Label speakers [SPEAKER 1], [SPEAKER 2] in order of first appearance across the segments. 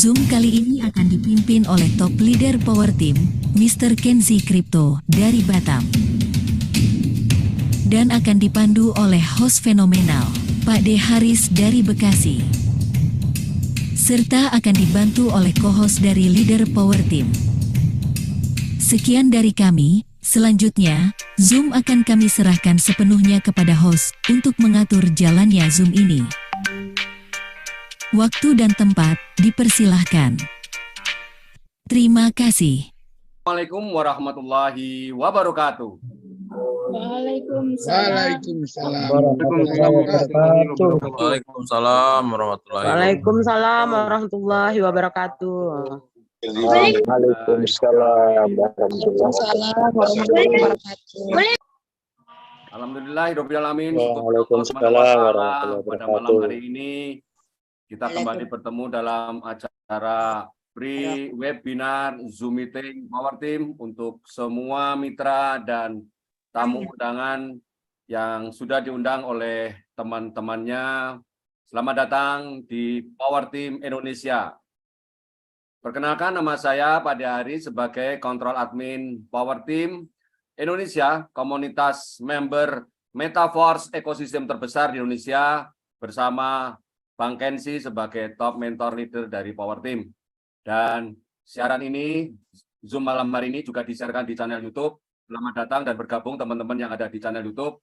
[SPEAKER 1] Zoom kali ini akan dipimpin oleh top leader Power Team, Mr. Kenzi Crypto dari Batam. Dan akan dipandu oleh host fenomenal, Pak D. Haris dari Bekasi. Serta akan dibantu oleh co-host dari leader Power Team. Sekian dari kami, selanjutnya, Zoom akan kami serahkan sepenuhnya kepada host untuk mengatur jalannya Zoom ini. Waktu dan tempat, dipersilahkan. Terima kasih.
[SPEAKER 2] Assalamualaikum warahmatullahi wabarakatuh.
[SPEAKER 3] Waalaikumsalam.
[SPEAKER 4] Waalaikumsalam warahmatullahi wabarakatuh.
[SPEAKER 5] Waalaikumsalam warahmatullahi wabarakatuh.
[SPEAKER 2] Alhamdulillahirabbil alamin.
[SPEAKER 5] Waalaikumsalam
[SPEAKER 2] Pada malam hari ini kita kembali bertemu dalam acara pre-webinar Zoom meeting Power Team untuk semua mitra dan tamu undangan yang sudah diundang oleh teman-temannya. Selamat datang di Power Team Indonesia. Perkenalkan, nama saya Pak D. Haris sebagai Kontrol Admin Power Team Indonesia, komunitas member Metaverse ekosistem terbesar di Indonesia, bersama Bang Kenzi sebagai top mentor leader dari Power Team. Dan siaran ini, Zoom malam hari ini juga disiarkan di channel YouTube. Selamat datang dan bergabung teman-teman yang ada di channel YouTube.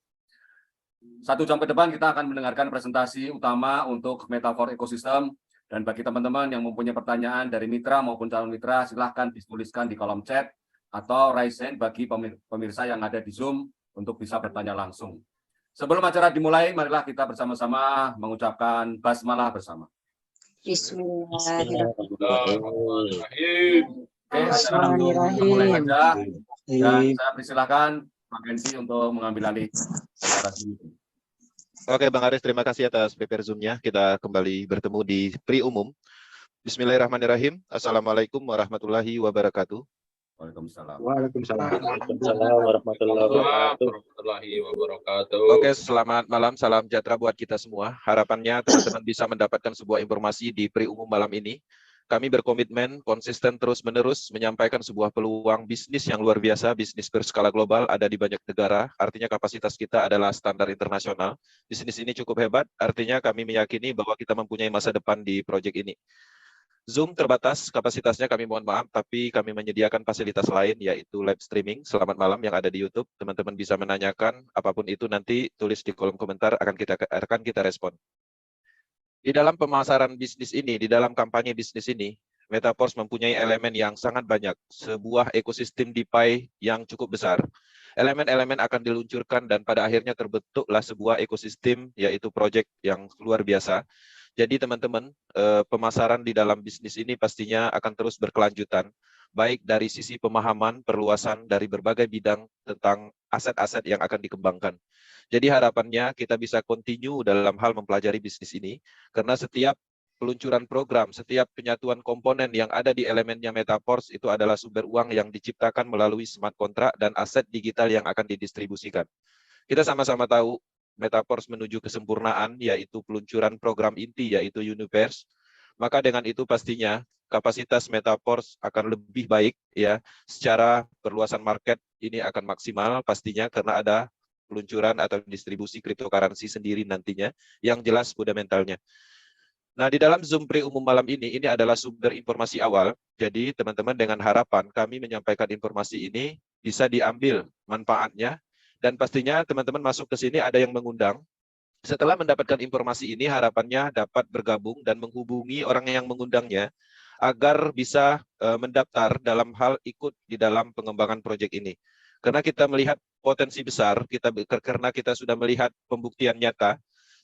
[SPEAKER 2] 1 jam ke depan kita akan mendengarkan presentasi utama untuk Metaverse ekosistem. Dan bagi teman-teman yang mempunyai pertanyaan dari mitra maupun calon mitra, silahkan dituliskan di kolom chat atau raise hand bagi pemirsa yang ada di Zoom untuk bisa bertanya langsung. Sebelum acara dimulai, marilah kita bersama-sama mengucapkan basmalah bersama.
[SPEAKER 5] Bismillahirrahmanirrahim.
[SPEAKER 2] Oke, acara langsung mulai saja. Dan saya persilahkan Pak Kenzi untuk mengambil alih acara ini.
[SPEAKER 4] Oke, Bang Haris, terima kasih atas prepare Zoom-nya. Kita kembali bertemu di pre-umum. Bismillahirrahmanirrahim. Assalamualaikum warahmatullahi wabarakatuh.
[SPEAKER 2] Waalaikumsalam.
[SPEAKER 5] Waalaikumsalam warahmatullahi wabarakatuh.
[SPEAKER 4] Oke, selamat malam, salam sejahtera buat kita semua. Harapannya teman-teman bisa mendapatkan sebuah informasi di pre-umum malam ini. Kami berkomitmen konsisten terus-menerus menyampaikan sebuah peluang bisnis yang luar biasa, bisnis berskala global, ada di banyak negara, artinya kapasitas kita adalah standar internasional. Bisnis ini cukup hebat, artinya kami meyakini bahwa kita mempunyai masa depan di proyek ini. Zoom terbatas, kapasitasnya kami mohon maaf, tapi kami menyediakan fasilitas lain, yaitu live streaming. Selamat malam yang ada di YouTube. Teman-teman bisa menanyakan, apapun itu nanti tulis di kolom komentar, akan kita respon. Di dalam pemasaran bisnis ini, di dalam kampanye bisnis ini, Metaverse mempunyai elemen yang sangat banyak. Sebuah ekosistem DeFi yang cukup besar. Elemen-elemen akan diluncurkan dan pada akhirnya terbentuklah sebuah ekosistem, yaitu proyek yang luar biasa. Jadi teman-teman, pemasaran di dalam bisnis ini pastinya akan terus berkelanjutan, baik dari sisi pemahaman, perluasan dari berbagai bidang tentang aset-aset yang akan dikembangkan. Jadi harapannya kita bisa continue dalam hal mempelajari bisnis ini, karena setiap peluncuran program, setiap penyatuan komponen yang ada di elemennya Metaverse itu adalah sumber uang yang diciptakan melalui smart contract dan aset digital yang akan didistribusikan. Kita sama-sama tahu, Metaverse menuju kesempurnaan, yaitu peluncuran program inti, yaitu Universe. Maka dengan itu pastinya kapasitas Metaverse akan lebih baik, ya. Secara perluasan market ini akan maksimal pastinya karena ada peluncuran atau distribusi cryptocurrency sendiri nantinya, yang jelas fundamentalnya. Nah, di dalam Zoom pre-umum malam ini adalah sumber informasi awal. Jadi teman-teman, dengan harapan kami menyampaikan informasi ini bisa diambil manfaatnya. Dan pastinya teman-teman masuk ke sini ada yang mengundang. Setelah mendapatkan informasi ini, harapannya dapat bergabung dan menghubungi orang yang mengundangnya agar bisa mendaftar dalam hal ikut di dalam pengembangan proyek ini. Karena kita melihat potensi besar, karena kita sudah melihat pembuktian nyata,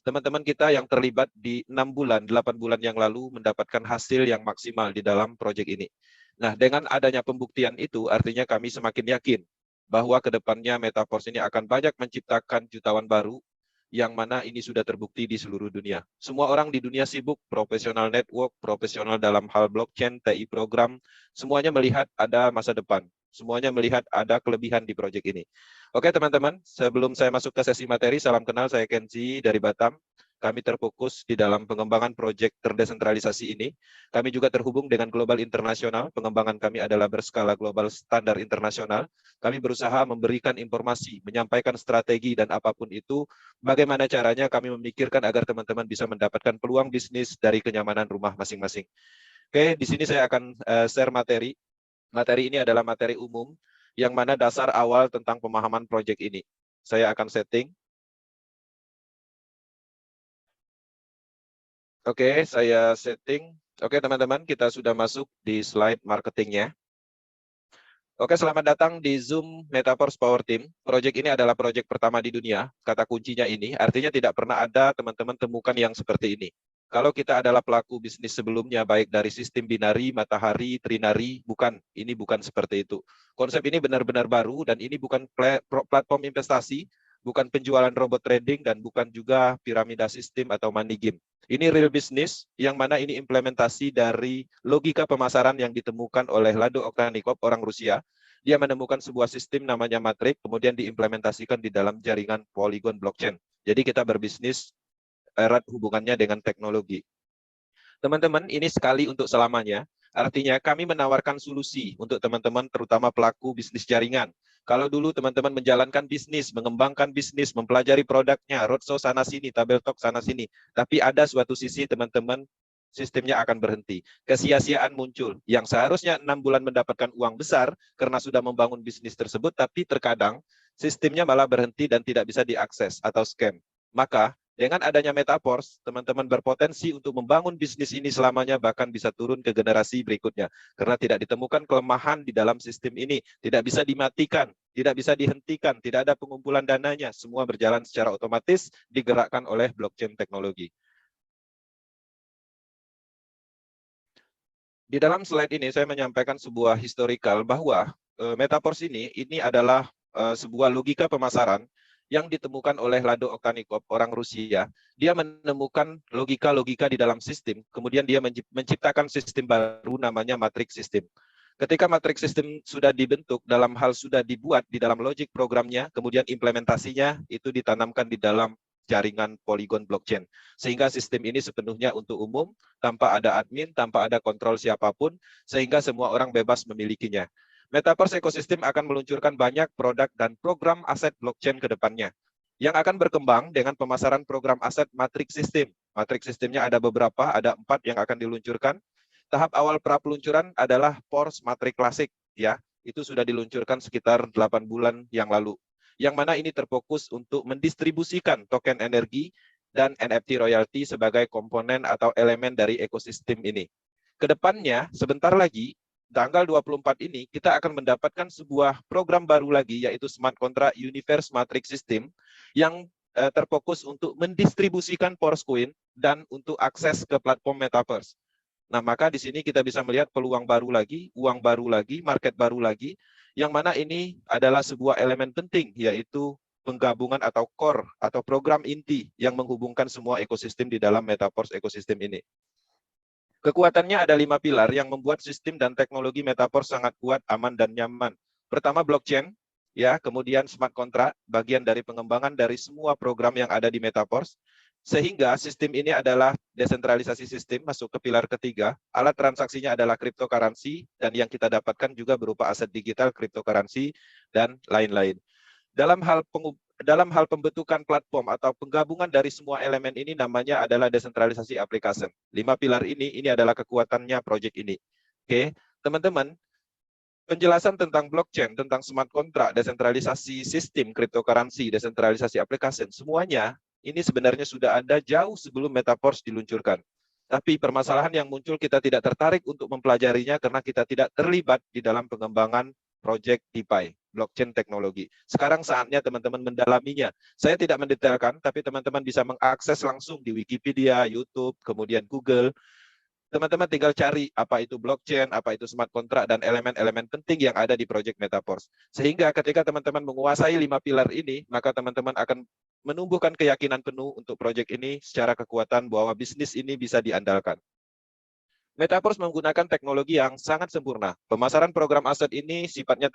[SPEAKER 4] teman-teman kita yang terlibat di 6 bulan, 8 bulan yang lalu mendapatkan hasil yang maksimal di dalam proyek ini. Nah, dengan adanya pembuktian itu, artinya kami semakin yakin bahwa kedepannya Metaverse ini akan banyak menciptakan jutawan baru, yang mana ini sudah terbukti di seluruh dunia. Semua orang di dunia sibuk, profesional network, profesional dalam hal blockchain, TI program, semuanya melihat ada masa depan. Semuanya melihat ada kelebihan di proyek ini. Oke teman-teman, sebelum saya masuk ke sesi materi, salam kenal, saya Kenzi dari Batam. kami terfokus di dalam pengembangan proyek terdesentralisasi ini. Kami juga terhubung dengan global internasional, pengembangan kami adalah berskala global standar internasional. Kami berusaha memberikan informasi, menyampaikan strategi dan apapun itu, bagaimana caranya kami memikirkan agar teman-teman bisa mendapatkan peluang bisnis dari kenyamanan rumah masing-masing. Oke, di sini saya akan share materi. Materi ini adalah materi umum, yang mana dasar awal tentang pemahaman proyek ini. Saya akan setting. Oke, saya setting. Oke, teman-teman, kita sudah masuk di slide marketingnya. Oke, selamat datang di Zoom Metaverse Power Team. Proyek ini adalah proyek pertama di dunia. Kata kuncinya ini, artinya tidak pernah ada teman-teman temukan yang seperti ini. Kalau kita adalah pelaku bisnis sebelumnya, baik dari sistem binari, matahari, trinari, ini bukan seperti itu. Konsep ini benar-benar baru, dan ini bukan platform investasi, bukan penjualan robot trading, dan bukan juga piramida sistem atau money game. Ini real business, yang mana ini implementasi dari logika pemasaran yang ditemukan oleh Lado Oktanikov, orang Rusia. Dia menemukan sebuah sistem namanya Matrix, kemudian diimplementasikan di dalam jaringan Polygon blockchain. Jadi kita berbisnis erat hubungannya dengan teknologi. Teman-teman, ini sekali untuk selamanya. Artinya kami menawarkan solusi untuk teman-teman, terutama pelaku bisnis jaringan. Kalau dulu teman-teman menjalankan bisnis, mengembangkan bisnis, mempelajari produknya, roadshow sana-sini, tabel talk sana-sini. Tapi ada suatu sisi teman-teman, sistemnya akan berhenti. Kesia-siaan muncul. Yang seharusnya 6 bulan mendapatkan uang besar karena sudah membangun bisnis tersebut, tapi terkadang sistemnya malah berhenti dan tidak bisa diakses atau scam. Maka dengan adanya Metaverse, teman-teman berpotensi untuk membangun bisnis ini selamanya, bahkan bisa turun ke generasi berikutnya. Karena tidak ditemukan kelemahan di dalam sistem ini. Tidak bisa dimatikan, tidak bisa dihentikan, tidak ada pengumpulan dananya. Semua berjalan secara otomatis, digerakkan oleh blockchain teknologi. Di dalam slide ini, saya menyampaikan sebuah historical bahwa Metaverse ini adalah sebuah logika pemasaran yang ditemukan oleh Lado Oktanikov, orang Rusia. Dia menemukan logika-logika di dalam sistem, kemudian dia menciptakan sistem baru namanya matrix system. Ketika matrix system sudah dibentuk, dalam hal sudah dibuat di dalam logic programnya, kemudian implementasinya itu ditanamkan di dalam jaringan Polygon blockchain. Sehingga sistem ini sepenuhnya untuk umum, tanpa ada admin, tanpa ada kontrol siapapun, sehingga semua orang bebas memilikinya. Metaverse Ecosystem akan meluncurkan banyak produk dan program aset blockchain ke depannya, yang akan berkembang dengan pemasaran program aset Matrix System. Matrix Systemnya ada beberapa, ada 4 yang akan diluncurkan. Tahap awal pra-peluncuran adalah Force Matrix Classic, ya, itu sudah diluncurkan sekitar 8 bulan yang lalu. Yang mana ini terfokus untuk mendistribusikan token energi dan NFT royalty sebagai komponen atau elemen dari ekosistem ini. Kedepannya, sebentar lagi, tanggal 24 ini, kita akan mendapatkan sebuah program baru lagi, yaitu Smart Contract Universe Matrix System, yang terfokus untuk mendistribusikan Forcecoin dan untuk akses ke platform Metaverse. Nah, maka di sini kita bisa melihat peluang baru lagi, uang baru lagi, market baru lagi, yang mana ini adalah sebuah elemen penting, yaitu penggabungan atau core atau program inti yang menghubungkan semua ekosistem di dalam Metaverse ekosistem ini. Kekuatannya ada 5 pilar yang membuat sistem dan teknologi Metaverse sangat kuat, aman, dan nyaman. Pertama, blockchain, ya, kemudian smart contract, bagian dari pengembangan dari semua program yang ada di Metaverse, sehingga sistem ini adalah desentralisasi sistem, masuk ke pilar ketiga. Alat transaksinya adalah cryptocurrency, dan yang kita dapatkan juga berupa aset digital, cryptocurrency, dan lain-lain. Dalam hal pembentukan platform atau penggabungan dari semua elemen ini namanya adalah desentralisasi application. 5 pilar ini adalah kekuatannya proyek ini. Oke, teman-teman, penjelasan tentang blockchain, tentang smart contract, desentralisasi sistem, cryptocurrency, desentralisasi application, semuanya ini sebenarnya sudah ada jauh sebelum Metaverse diluncurkan. Tapi permasalahan yang muncul, kita tidak tertarik untuk mempelajarinya karena kita tidak terlibat di dalam pengembangan proyek DeFi, blockchain teknologi. Sekarang saatnya teman-teman mendalaminya. Saya tidak mendetailkan, tapi teman-teman bisa mengakses langsung di Wikipedia, YouTube, kemudian Google. Teman-teman tinggal cari apa itu blockchain, apa itu smart contract, dan elemen-elemen penting yang ada di proyek Metaverse. Sehingga ketika teman-teman menguasai 5 pilar ini, maka teman-teman akan menumbuhkan keyakinan penuh untuk proyek ini secara kekuatan bahwa bisnis ini bisa diandalkan. Metaverse menggunakan teknologi yang sangat sempurna. Pemasaran program aset ini sifatnya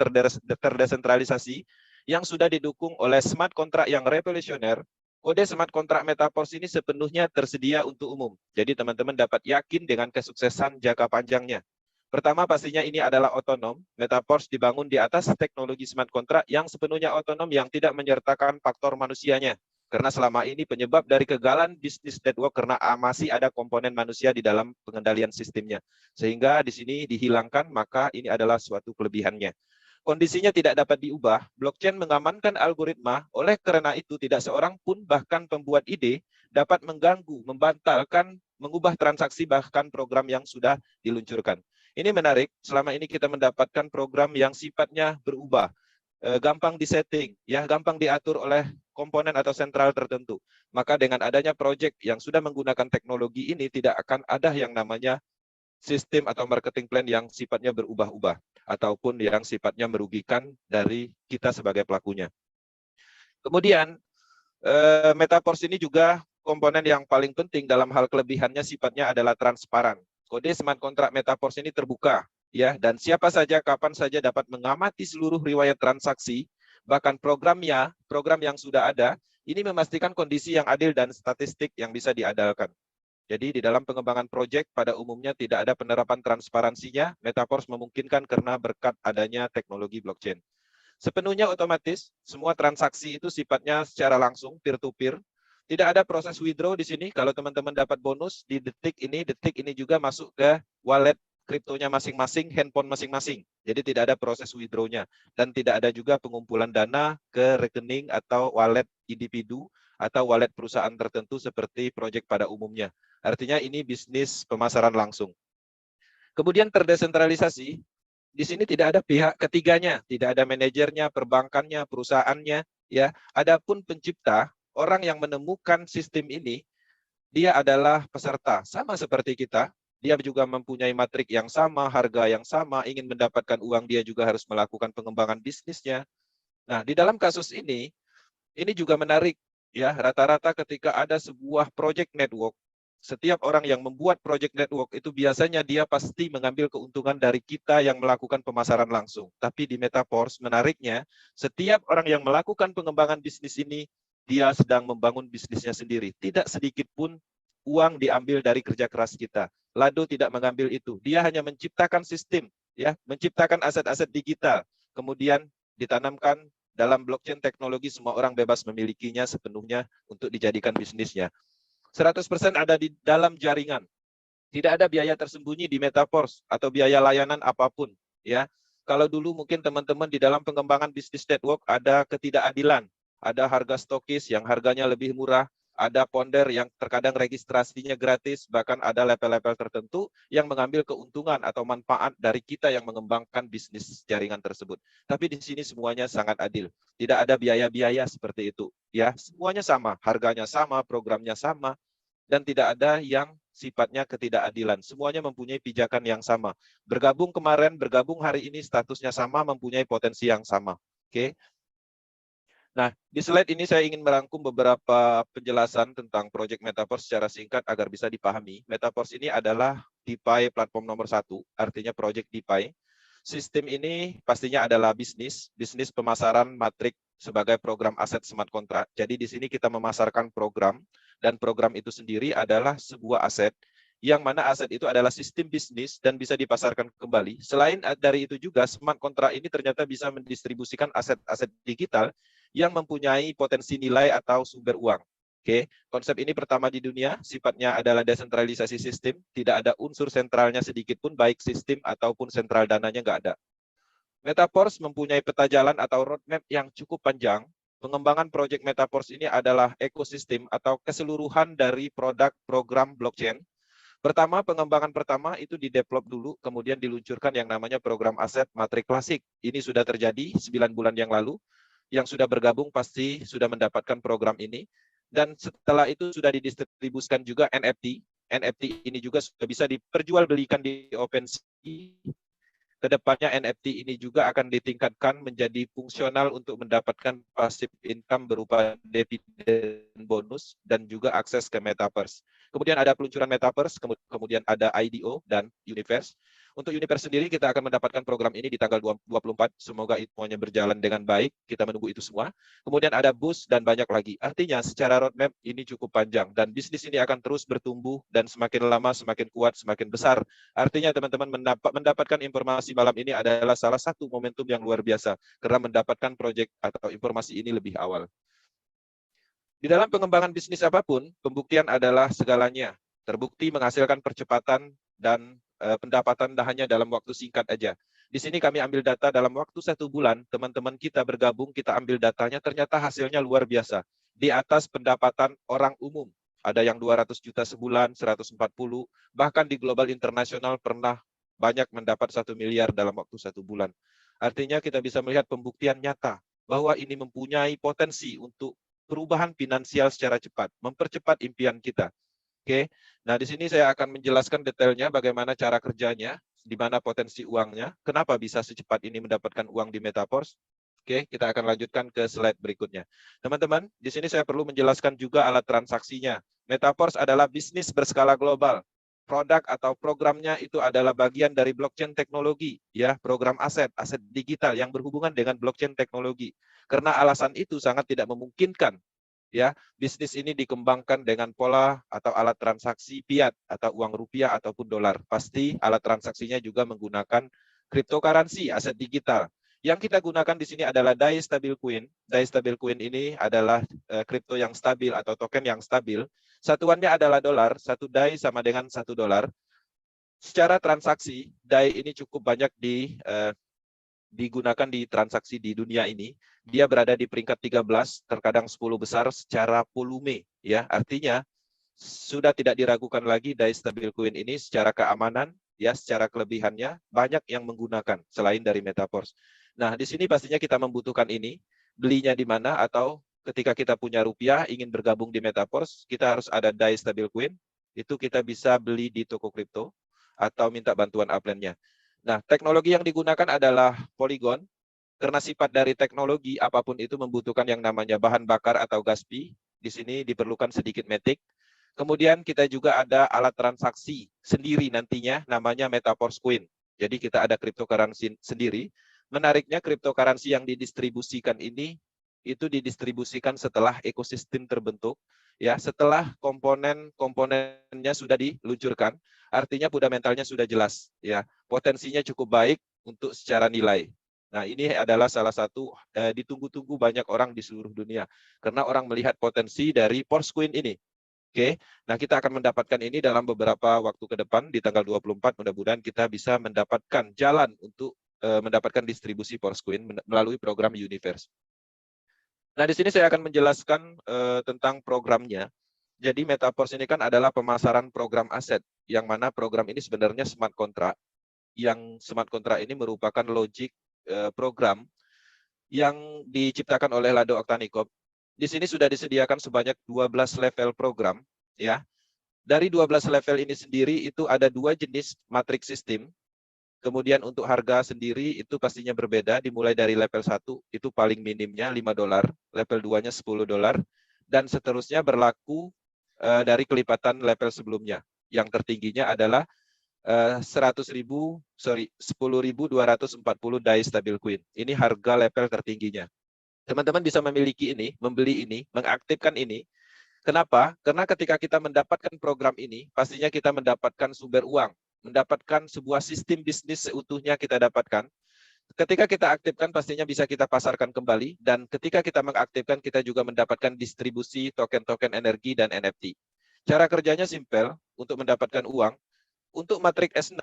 [SPEAKER 4] terdesentralisasi, yang sudah didukung oleh smart contract yang revolusioner, Kode smart contract Metaverse ini sepenuhnya tersedia untuk umum. Jadi teman-teman dapat yakin dengan kesuksesan jangka panjangnya. Pertama, pastinya ini adalah otonom. Metaverse dibangun di atas teknologi smart contract yang sepenuhnya otonom yang tidak menyertakan faktor manusianya. Karena selama ini penyebab dari kegagalan bisnis network karena masih ada komponen manusia di dalam pengendalian sistemnya. Sehingga di sini dihilangkan, maka ini adalah suatu kelebihannya. Kondisinya tidak dapat diubah, blockchain mengamankan algoritma, oleh karena itu tidak seorang pun bahkan pembuat ide dapat mengganggu, membatalkan, mengubah transaksi bahkan program yang sudah diluncurkan. Ini menarik, selama ini kita mendapatkan program yang sifatnya berubah, gampang disetting, ya, gampang diatur oleh komponen atau sentral tertentu. Maka dengan adanya project yang sudah menggunakan teknologi ini tidak akan ada yang namanya sistem atau marketing plan yang sifatnya berubah-ubah ataupun yang sifatnya merugikan dari kita sebagai pelakunya. Kemudian Metaverse ini juga komponen yang paling penting dalam hal kelebihannya sifatnya adalah transparan. Kode smart contract Metaverse ini terbuka, ya, dan siapa saja kapan saja dapat mengamati seluruh riwayat transaksi, bahkan program yang sudah ada, ini memastikan kondisi yang adil dan statistik yang bisa diandalkan. Jadi di dalam pengembangan proyek pada umumnya tidak ada penerapan transparansinya, Metaverse memungkinkan karena berkat adanya teknologi blockchain. Sepenuhnya otomatis, semua transaksi itu sifatnya secara langsung, peer-to-peer. Tidak ada proses withdraw di sini, kalau teman-teman dapat bonus di detik ini juga masuk ke wallet kriptonya masing-masing, handphone masing-masing. Jadi tidak ada proses withdraw-nya. Dan tidak ada juga pengumpulan dana ke rekening atau wallet individu atau wallet perusahaan tertentu seperti proyek pada umumnya. Artinya ini bisnis pemasaran langsung. Kemudian terdesentralisasi, di sini tidak ada pihak ketiganya, tidak ada manajernya, perbankannya, perusahaannya, ya. Adapun pencipta, orang yang menemukan sistem ini, dia adalah peserta, sama seperti kita. Dia juga mempunyai matrik yang sama, harga yang sama, ingin mendapatkan uang, dia juga harus melakukan pengembangan bisnisnya. Nah, di dalam kasus ini juga menarik, ya. Rata-rata ketika ada sebuah project network, setiap orang yang membuat project network itu biasanya dia pasti mengambil keuntungan dari kita yang melakukan pemasaran langsung. Tapi di Metaverse, menariknya, setiap orang yang melakukan pengembangan bisnis ini, dia sedang membangun bisnisnya sendiri. Tidak sedikit pun uang diambil dari kerja keras kita. Lado tidak mengambil itu. Dia hanya menciptakan sistem, ya, menciptakan aset-aset digital. Kemudian ditanamkan dalam blockchain teknologi, semua orang bebas memilikinya sepenuhnya untuk dijadikan bisnisnya. 100% ada di dalam jaringan. Tidak ada biaya tersembunyi di Metaverse atau biaya layanan apapun, ya. Kalau dulu mungkin teman-teman di dalam pengembangan bisnis network ada ketidakadilan, ada harga stokis yang harganya lebih murah, ada ponder yang terkadang registrasinya gratis, bahkan ada level-level tertentu yang mengambil keuntungan atau manfaat dari kita yang mengembangkan bisnis jaringan tersebut. Tapi di sini semuanya sangat adil. Tidak ada biaya-biaya seperti itu, ya. Semuanya sama, harganya sama, programnya sama, dan tidak ada yang sifatnya ketidakadilan. Semuanya mempunyai pijakan yang sama. Bergabung kemarin, bergabung hari ini, statusnya sama, mempunyai potensi yang sama. Oke. Nah, di slide ini saya ingin merangkum beberapa penjelasan tentang proyek Metaverse secara singkat agar bisa dipahami. Metaverse ini adalah DeFi platform nomor 1, artinya proyek DeFi. Sistem ini pastinya adalah bisnis pemasaran matrik sebagai program aset smart contract. Jadi di sini kita memasarkan program, dan program itu sendiri adalah sebuah aset, yang mana aset itu adalah sistem bisnis dan bisa dipasarkan kembali. Selain dari itu juga, smart contract ini ternyata bisa mendistribusikan aset-aset digital yang mempunyai potensi nilai atau sumber uang. Oke, konsep ini pertama di dunia, sifatnya adalah desentralisasi sistem, tidak ada unsur sentralnya sedikit pun, baik sistem ataupun sentral dananya nggak ada. Metaverse mempunyai peta jalan atau roadmap yang cukup panjang. Pengembangan proyek Metaverse ini adalah ekosistem atau keseluruhan dari produk program blockchain. Pertama, pengembangan pertama itu di-develop dulu, kemudian diluncurkan yang namanya program aset matrik klasik. Ini sudah terjadi 9 bulan yang lalu. Yang sudah bergabung pasti sudah mendapatkan program ini. Dan setelah itu sudah didistribusikan juga NFT. NFT ini juga sudah bisa diperjualbelikan di OpenSea. Kedepannya NFT ini juga akan ditingkatkan menjadi fungsional untuk mendapatkan passive income berupa dividen bonus dan juga akses ke Metaverse. Kemudian ada peluncuran Metaverse, kemudian ada IDO dan Universe. Untuk Universe sendiri kita akan mendapatkan program ini di tanggal 24. Semoga semuanya berjalan dengan baik. Kita menunggu itu semua. Kemudian ada Boost dan banyak lagi. Artinya secara roadmap ini cukup panjang dan bisnis ini akan terus bertumbuh dan semakin lama semakin kuat, semakin besar. Artinya teman-teman mendapatkan informasi malam ini adalah salah satu momentum yang luar biasa karena mendapatkan proyek atau informasi ini lebih awal. Di dalam pengembangan bisnis apapun, pembuktian adalah segalanya. Terbukti menghasilkan percepatan dan pendapatan hanya dalam waktu singkat aja. Di sini kami ambil data dalam waktu 1 bulan, teman-teman kita bergabung, kita ambil datanya, ternyata hasilnya luar biasa. Di atas pendapatan orang umum. Ada yang 200 juta sebulan, 140, bahkan di global internasional pernah banyak mendapat 1 miliar dalam waktu 1 bulan. Artinya kita bisa melihat pembuktian nyata bahwa ini mempunyai potensi untuk perubahan finansial secara cepat, mempercepat impian kita. Oke, nah di sini saya akan menjelaskan detailnya bagaimana cara kerjanya, di mana potensi uangnya, kenapa bisa secepat ini mendapatkan uang di Metaverse. Oke, kita akan lanjutkan ke slide berikutnya. Teman-teman, di sini saya perlu menjelaskan juga alat transaksinya. Metaverse adalah bisnis berskala global. Produk atau programnya itu adalah bagian dari blockchain teknologi, ya, program aset digital yang berhubungan dengan blockchain teknologi. Karena alasan itu sangat tidak memungkinkan, ya, bisnis ini dikembangkan dengan pola atau alat transaksi fiat atau uang rupiah ataupun dolar. Pasti alat transaksinya juga menggunakan cryptocurrency, aset digital. Yang kita gunakan di sini adalah DAI Stablecoin. DAI Stablecoin ini adalah kripto yang stabil atau token yang stabil. Satuannya adalah dolar, 1 DAI sama dengan 1 dolar. Secara transaksi, DAI ini cukup banyak digunakan di transaksi di dunia ini. Dia berada di peringkat 13, terkadang 10 besar secara volume, ya. Artinya sudah tidak diragukan lagi DAI Stablecoin ini secara keamanan, ya, secara kelebihannya banyak yang menggunakan selain dari Metaverse. Nah, di sini pastinya kita membutuhkan ini. Belinya di mana, atau ketika kita punya rupiah ingin bergabung di Metaverse, kita harus ada DAI Stablecoin. Itu kita bisa beli di toko kripto atau minta bantuan upline-nya. Nah, teknologi yang digunakan adalah Polygon. Karena sifat dari teknologi apapun itu membutuhkan yang namanya bahan bakar atau gas pi. Di sini diperlukan sedikit matic. Kemudian kita juga ada alat transaksi sendiri nantinya namanya Metaverse Coin. Jadi kita ada cryptocurrency sendiri. Menariknya cryptocurrency yang didistribusikan ini itu didistribusikan setelah ekosistem terbentuk, ya, setelah komponennya sudah diluncurkan. Artinya fundamentalnya sudah jelas, ya. Potensinya cukup baik untuk secara nilai. Nah, ini adalah salah satu ditunggu-tunggu banyak orang di seluruh dunia. Karena orang melihat potensi dari Porscoin ini. Oke, nah kita akan mendapatkan ini dalam beberapa waktu ke depan, di tanggal 24, mudah-mudahan kita bisa mendapatkan jalan untuk mendapatkan distribusi Porscoin melalui program Universe. Nah, di sini saya akan menjelaskan tentang programnya. Jadi Metaverse ini kan adalah pemasaran program aset, yang mana program ini sebenarnya smart contract. Yang smart contract ini merupakan logic program yang diciptakan oleh Lado Oktanikop. Di sini sudah disediakan sebanyak 12 level program, ya. Dari 12 level ini sendiri itu ada 2 jenis matrix system. Kemudian untuk harga sendiri itu pastinya berbeda, dimulai dari level 1 itu paling minimnya 5 dolar, level 2-nya 10 dolar, dan seterusnya berlaku dari kelipatan level sebelumnya. Yang tertingginya adalah 10.240 DAI Stablecoin. Ini harga level tertingginya. Teman-teman bisa memiliki ini, membeli ini, mengaktifkan ini. Kenapa? Karena ketika kita mendapatkan program ini, pastinya kita mendapatkan sumber uang, mendapatkan sebuah sistem bisnis seutuhnya kita dapatkan. Ketika kita aktifkan, pastinya bisa kita pasarkan kembali, dan ketika kita mengaktifkan, kita juga mendapatkan distribusi token-token energi dan NFT. Cara kerjanya simpel untuk mendapatkan uang. Untuk matriks S6,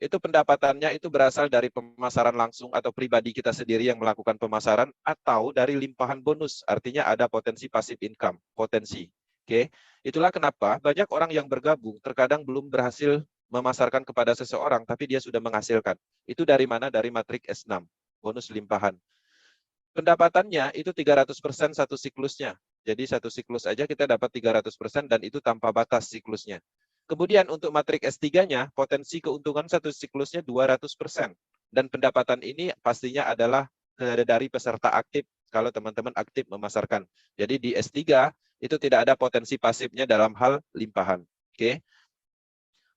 [SPEAKER 4] itu pendapatannya itu berasal dari pemasaran langsung atau pribadi kita sendiri yang melakukan pemasaran, atau dari limpahan bonus, artinya ada potensi passive income, potensi. Oke, itulah kenapa banyak orang yang bergabung terkadang belum berhasil memasarkan kepada seseorang, tapi dia sudah menghasilkan. Itu dari mana? Dari matriks S6, bonus limpahan. Pendapatannya itu 300% satu siklusnya. Jadi satu siklus aja kita dapat 300% dan itu tanpa batas siklusnya. Kemudian untuk matriks S3-nya, potensi keuntungan satu siklusnya 200%. Dan pendapatan ini pastinya adalah dari peserta aktif, kalau teman-teman aktif memasarkan. Jadi di S3 itu tidak ada potensi pasifnya dalam hal limpahan. Oke.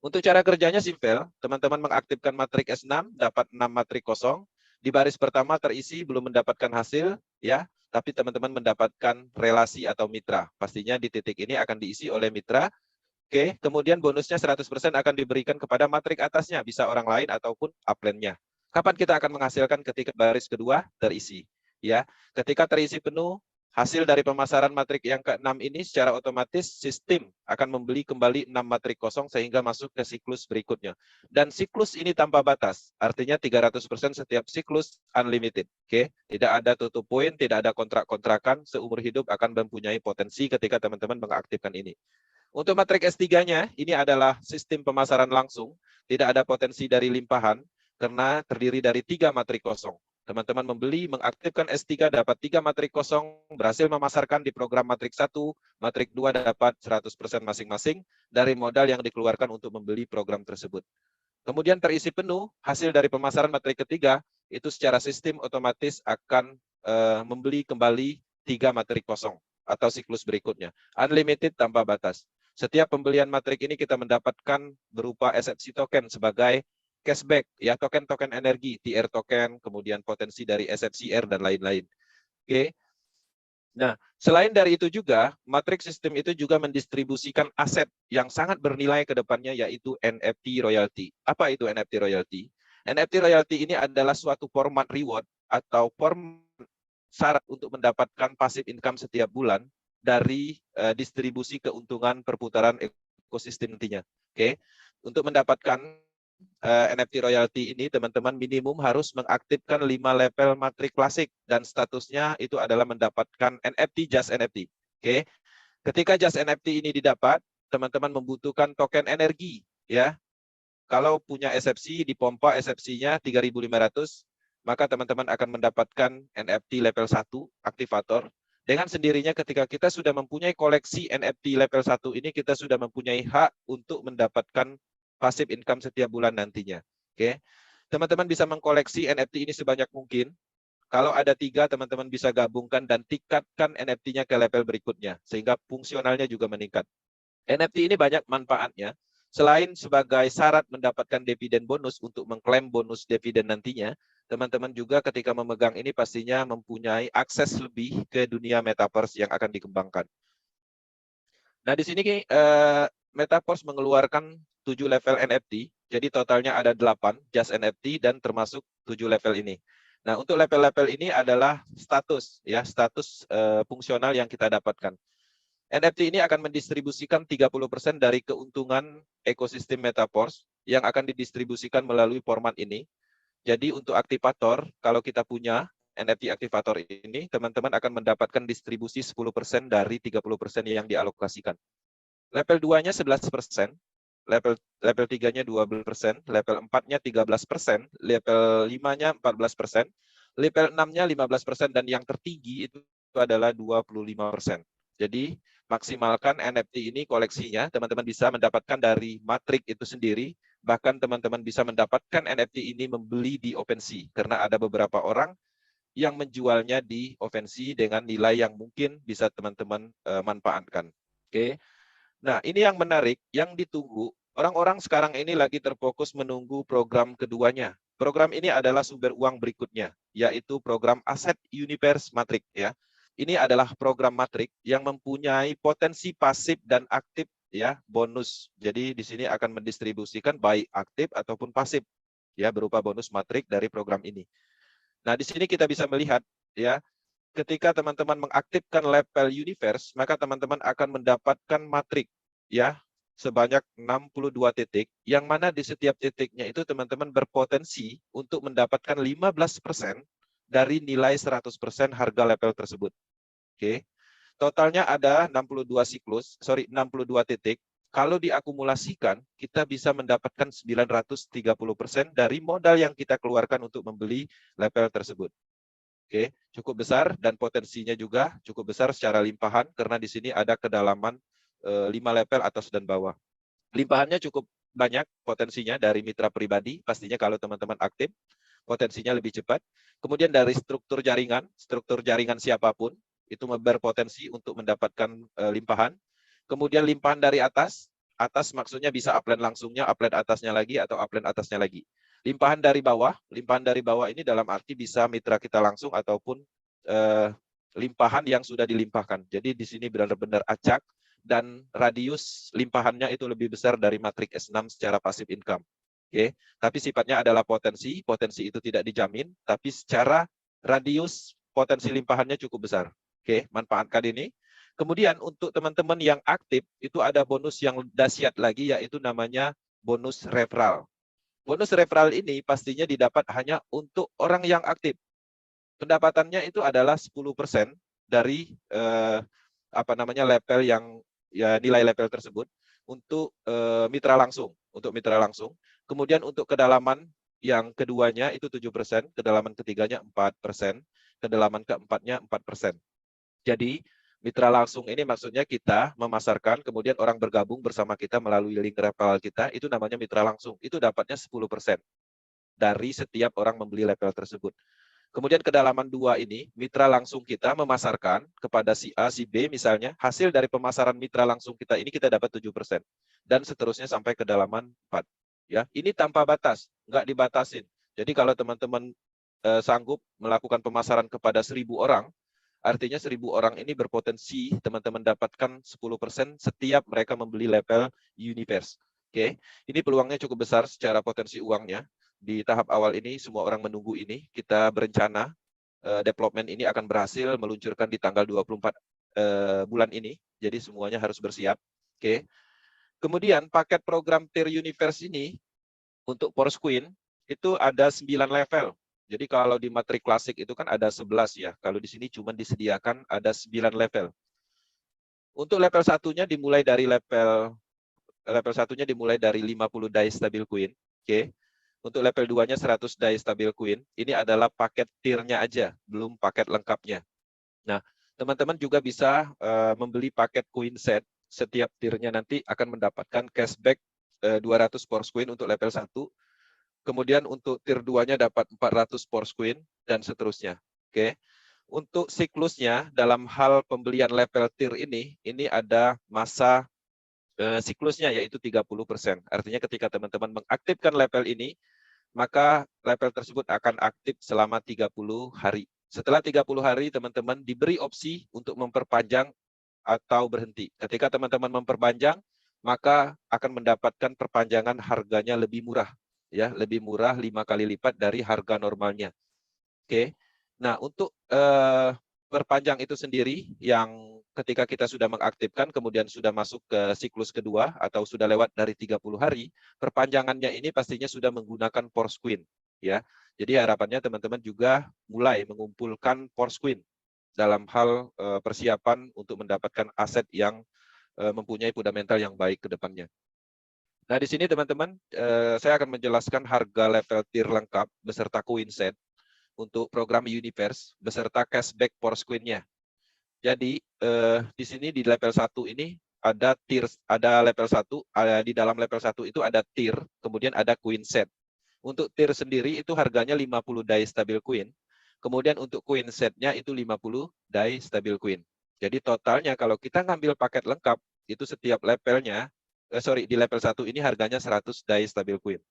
[SPEAKER 4] Untuk cara kerjanya simpel, teman-teman mengaktifkan matrik S6, dapat 6 matrik kosong. Di baris pertama terisi belum mendapatkan hasil, ya, tapi teman-teman mendapatkan relasi atau mitra. Pastinya di titik ini akan diisi oleh mitra. Oke, kemudian bonusnya 100% akan diberikan kepada matrik atasnya, bisa orang lain ataupun upline-nya. Kapan kita akan menghasilkan? Ketika baris kedua terisi, ya. Ketika terisi penuh, hasil dari pemasaran matrik yang ke-6 ini secara otomatis sistem akan membeli kembali 6 matrik kosong sehingga masuk ke siklus berikutnya. Dan siklus ini tanpa batas, artinya 300% setiap siklus unlimited. Oke, tidak ada tutup poin, tidak ada kontrak-kontrakan, seumur hidup akan mempunyai potensi ketika teman-teman mengaktifkan ini. Untuk matrik S3-nya, ini adalah sistem pemasaran langsung, tidak ada potensi dari limpahan, karena terdiri dari 3 matrik kosong. Teman-teman membeli, mengaktifkan S3, dapat 3 matrik kosong, berhasil memasarkan di program matrik 1, matrik 2 dapat 100% masing-masing, dari modal yang dikeluarkan untuk membeli program tersebut. Kemudian terisi penuh, hasil dari pemasaran matrik ketiga, itu secara sistem otomatis akan membeli kembali 3 matrik kosong, atau siklus berikutnya. Unlimited tanpa batas. Setiap pembelian matrik ini kita mendapatkan berupa SFC token sebagai cashback, ya, token-token energi, TR token, kemudian potensi dari SFCR dan lain-lain. Oke. Nah, selain dari itu juga, matrik sistem itu juga mendistribusikan aset yang sangat bernilai ke depannya, yaitu NFT royalty. Apa itu NFT royalty? NFT royalty ini adalah suatu format reward atau format syarat untuk mendapatkan passive income setiap bulan dari distribusi keuntungan perputaran ekosistem nantinya. Oke, untuk mendapatkan NFT royalty ini, teman-teman minimum harus mengaktifkan 5 level matrik klasik dan statusnya itu adalah mendapatkan NFT Just NFT. Oke, ketika Just NFT ini didapat, teman-teman membutuhkan token energi, ya. Kalau punya SFC, dipompa SFC-nya 3.500, maka teman-teman akan mendapatkan NFT level 1 aktivator. Dengan sendirinya ketika kita sudah mempunyai koleksi NFT level 1 ini, kita sudah mempunyai hak untuk mendapatkan passive income setiap bulan nantinya. Oke, teman-teman bisa mengkoleksi NFT ini sebanyak mungkin. Kalau ada 3, teman-teman bisa gabungkan dan tingkatkan NFT-nya ke level berikutnya, sehingga fungsionalnya juga meningkat. NFT ini banyak manfaatnya. Selain sebagai syarat mendapatkan dividen bonus untuk mengklaim bonus dividen nantinya, teman-teman juga ketika memegang ini pastinya mempunyai akses lebih ke dunia metaverse yang akan dikembangkan. Nah, di sini metaverse mengeluarkan 7 level NFT, jadi totalnya ada 8 Just NFT dan termasuk 7 level ini. Nah, untuk level-level ini adalah status, ya, status fungsional yang kita dapatkan. NFT ini akan mendistribusikan 30% dari keuntungan ekosistem metaverse yang akan didistribusikan melalui format ini. Jadi untuk aktivator, kalau kita punya NFT aktivator ini, teman-teman akan mendapatkan distribusi 10% dari 30% yang dialokasikan. Level 2-nya 11%, level 3-nya 12%, level 4-nya 13%, level 5-nya 14%, level 6-nya 15%, dan yang tertinggi itu adalah 25%. Jadi maksimalkan NFT ini koleksinya, teman-teman bisa mendapatkan dari matrik itu sendiri, bahkan teman-teman bisa mendapatkan NFT ini membeli di OpenSea, karena ada beberapa orang yang menjualnya di OpenSea dengan nilai yang mungkin bisa teman-teman manfaatkan. Oke. Nah, ini yang menarik, yang ditunggu. Orang-orang sekarang ini lagi terfokus menunggu program keduanya. Program ini adalah sumber uang berikutnya, yaitu program Aset Universe Matrik, ya. Ini adalah program matrik yang mempunyai potensi pasif dan aktif, ya, bonus. Jadi di sini akan mendistribusikan baik aktif ataupun pasif, ya, berupa bonus matrik dari program ini. Nah, di sini kita bisa melihat, ya, ketika teman-teman mengaktifkan level universe, maka teman-teman akan mendapatkan matrik, ya, sebanyak 62 titik, yang mana di setiap titiknya itu teman-teman berpotensi untuk mendapatkan 15% dari nilai 100% harga level tersebut. Oke. Totalnya ada 62 titik. Kalau diakumulasikan, kita bisa mendapatkan 930% dari modal yang kita keluarkan untuk membeli level tersebut. Oke, cukup besar dan potensinya juga cukup besar secara limpahan karena di sini ada kedalaman 5 level atas dan bawah. Limpahannya cukup banyak potensinya dari mitra pribadi, pastinya kalau teman-teman aktif, potensinya lebih cepat. Kemudian dari struktur jaringan siapapun, itu berpotensi untuk mendapatkan limpahan. Kemudian limpahan dari atas, atas maksudnya bisa upline langsungnya, upline atasnya lagi, atau upline atasnya lagi. Limpahan dari bawah ini dalam arti bisa mitra kita langsung ataupun limpahan yang sudah dilimpahkan. Jadi di sini benar-benar acak dan radius limpahannya itu lebih besar dari matrik S6 secara passive income. Oke, tapi sifatnya adalah potensi itu tidak dijamin, tapi secara radius potensi limpahannya cukup besar. Oke, manfaatkan ini. Kemudian untuk teman-teman yang aktif itu ada bonus yang dahsyat lagi, yaitu namanya bonus referral. Bonus referral ini pastinya didapat hanya untuk orang yang aktif. Pendapatannya itu adalah 10% dari level yang nilai level tersebut untuk mitra langsung, Kemudian untuk kedalaman yang keduanya itu 7%, kedalaman ketiganya 4%, kedalaman keempatnya 4%. Jadi mitra langsung ini maksudnya kita memasarkan, kemudian orang bergabung bersama kita melalui link referral kita, itu namanya mitra langsung. Itu dapatnya 10% dari setiap orang membeli level tersebut. Kemudian kedalaman 2 ini, mitra langsung kita memasarkan kepada si A, si B misalnya, hasil dari pemasaran mitra langsung kita ini kita dapat 7%. Dan seterusnya sampai kedalaman 4. Ya, ini tanpa batas, nggak dibatasin. Jadi kalau teman-teman sanggup melakukan pemasaran kepada 1.000 orang, artinya 1.000 orang ini berpotensi teman-teman dapatkan 10% setiap mereka membeli level Universe. Oke, ini peluangnya cukup besar secara potensi uangnya. Di tahap awal ini semua orang menunggu ini. Kita berencana development ini akan berhasil meluncurkan di tanggal 24 bulan ini. Jadi semuanya harus bersiap. Oke. Kemudian paket program Tier Universe ini untuk Force Queen itu ada 9 level. Jadi kalau di matrik klasik itu kan ada 11 ya. Kalau di sini cuma disediakan ada 9 level. Untuk level satunya dimulai dari level 50 die stabil queen. Oke. Untuk level 2-nya 100 die stabil queen. Ini adalah paket tiernya aja, belum paket lengkapnya. Nah, teman-teman juga bisa membeli paket queen set. Setiap tiernya nanti akan mendapatkan cashback 200 Force Queen untuk level 1. Kemudian untuk tier 2-nya dapat 400 Force Queen dan seterusnya. Oke. Untuk siklusnya dalam hal pembelian level tier ini ada masa siklusnya yaitu 30%. Artinya ketika teman-teman mengaktifkan level ini, maka level tersebut akan aktif selama 30 hari. Setelah 30 hari teman-teman diberi opsi untuk memperpanjang atau berhenti. Ketika teman-teman memperpanjang, maka akan mendapatkan perpanjangan harganya lebih murah. Ya, lebih murah 5 kali lipat dari harga normalnya. Oke. Nah, untuk perpanjang itu sendiri yang ketika kita sudah mengaktifkan kemudian sudah masuk ke siklus kedua atau sudah lewat dari 30 hari, perpanjangannya ini pastinya sudah menggunakan Force Queen, ya. Jadi harapannya teman-teman juga mulai mengumpulkan Force Queen dalam hal persiapan untuk mendapatkan aset yang mempunyai fundamental yang baik ke depannya. Nah, di sini teman-teman, saya akan menjelaskan harga level tier lengkap beserta coin set untuk program Universe beserta cashback Force Queen-nya. Jadi, di sini di level 1 ini ada tier, ada level 1, di dalam level 1 itu ada tier, kemudian ada queen set. Untuk tier sendiri itu harganya 50 die stabil queen. Kemudian untuk queen setnya itu 50 die stabil queen. Jadi totalnya kalau kita ngambil paket lengkap, itu setiap levelnya, di level 1 ini harganya 100 die stabil queen.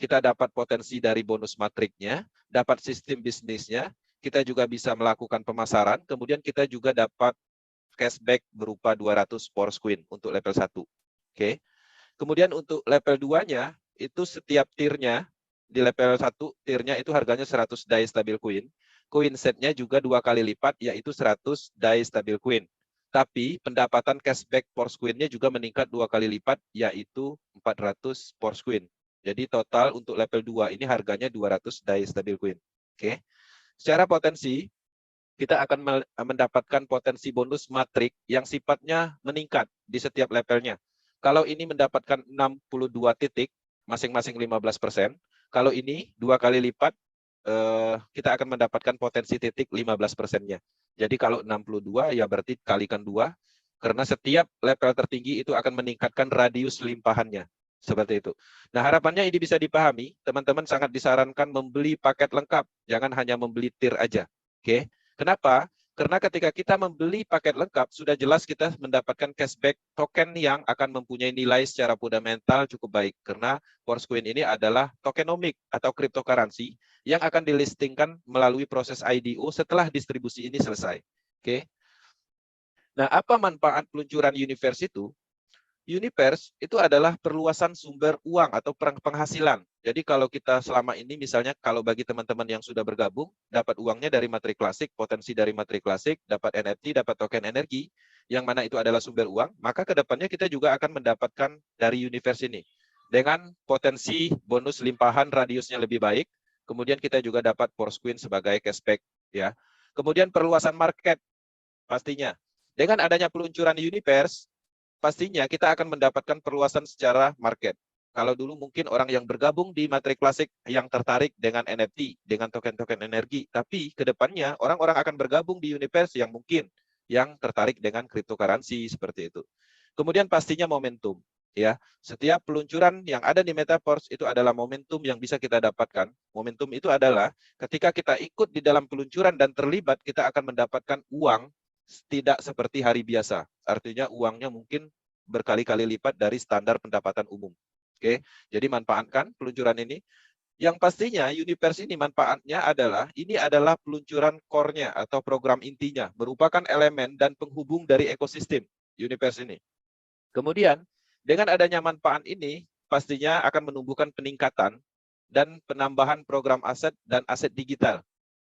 [SPEAKER 4] Kita dapat potensi dari bonus matriknya, dapat sistem bisnisnya, kita juga bisa melakukan pemasaran, kemudian kita juga dapat cashback berupa 200 Force Queen untuk level 1. Oke. Kemudian untuk level 2-nya, itu setiap tiernya, di level 1 tiernya itu harganya 100 die stabil queen. Queen setnya juga 2 kali lipat, yaitu 100 die stabil queen. Tapi pendapatan cashback Force Queen-nya juga meningkat 2 kali lipat, yaitu 400 Force Queen. Jadi total untuk level 2 ini harganya 200 die stabil queen. Oke. Secara potensi, kita akan mendapatkan potensi bonus matrik yang sifatnya meningkat di setiap levelnya. Kalau ini mendapatkan 62 titik, masing-masing 15%. Kalau ini 2 kali lipat, kita akan mendapatkan potensi titik 15%-nya. Jadi kalau 62 ya berarti kalikan 2, karena setiap level tertinggi itu akan meningkatkan radius limpahannya. Seperti itu. Nah, harapannya ini bisa dipahami. Teman-teman sangat disarankan membeli paket lengkap. Jangan hanya membeli tier aja. Oke. Kenapa? Karena ketika kita membeli paket lengkap, sudah jelas kita mendapatkan cashback token yang akan mempunyai nilai secara fundamental cukup baik. Karena Forcecoin ini adalah tokenomik atau cryptocurrency yang akan dilistingkan melalui proses IDO setelah distribusi ini selesai. Oke. Nah, apa manfaat peluncuran Universe itu? Universe itu adalah perluasan sumber uang atau penghasilan. Jadi kalau kita selama ini misalnya kalau bagi teman-teman yang sudah bergabung, dapat uangnya dari materi klasik, potensi dari materi klasik, dapat NFT, dapat token energi, yang mana itu adalah sumber uang, maka ke depannya kita juga akan mendapatkan dari Universe ini. Dengan potensi bonus limpahan radiusnya lebih baik, kemudian kita juga dapat Forcecoin sebagai cashback. Ya. Kemudian perluasan market, pastinya. Dengan adanya peluncuran Universe, pastinya kita akan mendapatkan perluasan secara market. Kalau dulu mungkin orang yang bergabung di materi klasik yang tertarik dengan NFT, dengan token-token energi, tapi ke depannya orang-orang akan bergabung di Universe yang mungkin yang tertarik dengan cryptocurrency seperti itu. Kemudian pastinya momentum, ya. Setiap peluncuran yang ada di Metaverse itu adalah momentum yang bisa kita dapatkan. Momentum itu adalah ketika kita ikut di dalam peluncuran dan terlibat, kita akan mendapatkan uang tidak seperti hari biasa. Artinya uangnya mungkin berkali-kali lipat dari standar pendapatan umum. Oke, jadi manfaatkan peluncuran ini. Yang pastinya Universe ini manfaatnya adalah ini adalah peluncuran core-nya atau program intinya, merupakan elemen dan penghubung dari ekosistem Universe ini. Kemudian dengan adanya manfaat ini pastinya akan menumbuhkan peningkatan dan penambahan program aset dan aset digital.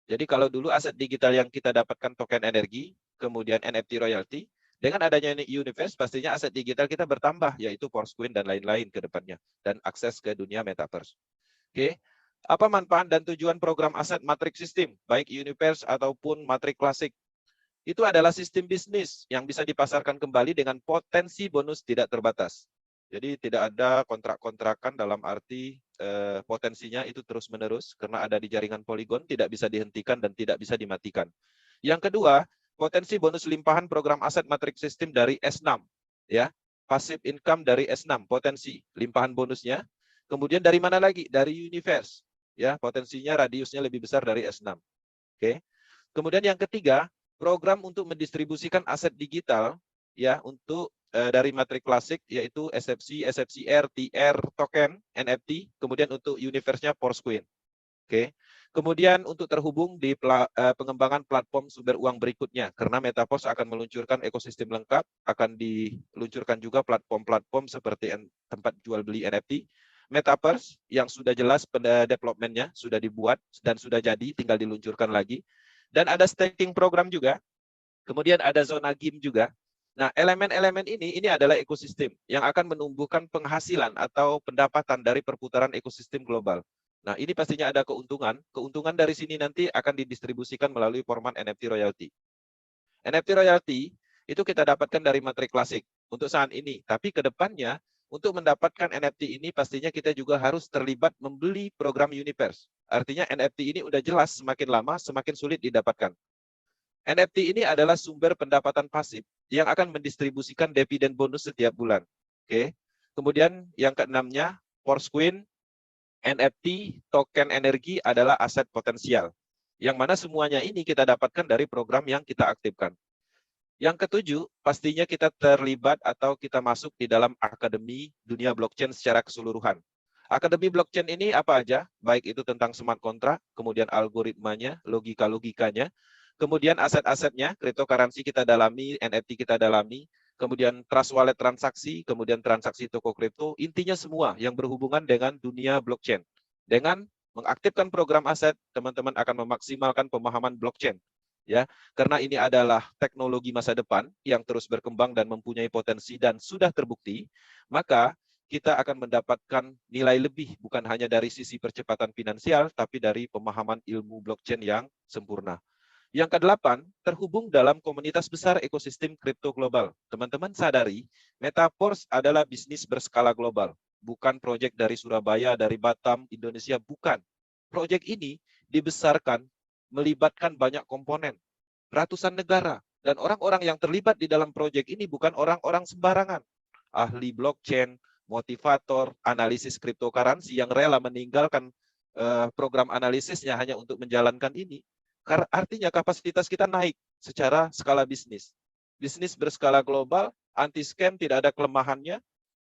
[SPEAKER 4] Jadi kalau dulu aset digital yang kita dapatkan token energi, kemudian NFT royalty, dengan adanya Universe pastinya aset digital kita bertambah, yaitu Forcecoin dan lain-lain ke depannya, dan akses ke dunia Metaverse. Oke, apa manfaat dan tujuan program aset matrix system, baik Universe ataupun matrix klasik? Itu adalah sistem bisnis yang bisa dipasarkan kembali dengan potensi bonus tidak terbatas. Jadi tidak ada kontrak-kontrakan dalam arti potensinya itu terus-menerus karena ada di jaringan Polygon, tidak bisa dihentikan dan tidak bisa dimatikan. Yang kedua, potensi bonus limpahan program aset matrix system dari S6, ya, passive income dari S6, potensi limpahan bonusnya. Kemudian dari mana lagi? Dari Universe, ya, potensinya radiusnya lebih besar dari S6. Oke. Kemudian yang ketiga, program untuk mendistribusikan aset digital, ya, untuk dari materi klasik yaitu SFC, SFCR, TR, token, NFT, kemudian untuk Universe-nya Forcecoin. Oke. Kemudian untuk terhubung di pengembangan platform sumber uang berikutnya, karena Metaverse akan meluncurkan ekosistem lengkap, akan diluncurkan juga platform-platform seperti tempat jual beli NFT, Metaverse yang sudah jelas development-nya sudah dibuat dan sudah jadi, tinggal diluncurkan lagi, dan ada staking program juga, kemudian ada zona game juga. Nah, elemen-elemen ini adalah ekosistem yang akan menumbuhkan penghasilan atau pendapatan dari perputaran ekosistem global. Nah, ini pastinya ada keuntungan. Keuntungan dari sini nanti akan didistribusikan melalui format NFT royalty. NFT royalty itu kita dapatkan dari materi klasik untuk saat ini. Tapi ke depannya, untuk mendapatkan NFT ini pastinya kita juga harus terlibat membeli program Universe. Artinya NFT ini udah jelas semakin lama semakin sulit didapatkan. NFT ini adalah sumber pendapatan pasif yang akan mendistribusikan dividen bonus setiap bulan. Oke. Kemudian yang keenamnya, Forcecoin, NFT, token energi adalah aset potensial. Yang mana semuanya ini kita dapatkan dari program yang kita aktifkan. Yang ketujuh, pastinya kita terlibat atau kita masuk di dalam akademi dunia blockchain secara keseluruhan. Akademi blockchain ini apa aja? Baik itu tentang smart contract, kemudian algoritmanya, logika-logikanya, kemudian aset-asetnya, cryptocurrency kita dalami, NFT kita dalami, kemudian trust wallet transaksi, kemudian transaksi toko kripto, intinya semua yang berhubungan dengan dunia blockchain. Dengan mengaktifkan program aset, teman-teman akan memaksimalkan pemahaman blockchain. Ya, karena ini adalah teknologi masa depan yang terus berkembang dan mempunyai potensi dan sudah terbukti, maka kita akan mendapatkan nilai lebih bukan hanya dari sisi percepatan finansial, tapi dari pemahaman ilmu blockchain yang sempurna. Yang kedelapan, terhubung dalam komunitas besar ekosistem kripto global. Teman-teman sadari, Metaverse adalah bisnis berskala global. Bukan proyek dari Surabaya, dari Batam, Indonesia, bukan. Proyek ini dibesarkan, melibatkan banyak komponen, ratusan negara. Dan orang-orang yang terlibat di dalam proyek ini bukan orang-orang sembarangan. Ahli blockchain, motivator, analisis cryptocurrency yang rela meninggalkan program analisisnya hanya untuk menjalankan ini. Artinya kapasitas kita naik secara skala bisnis. Bisnis berskala global, anti scam, tidak ada kelemahannya,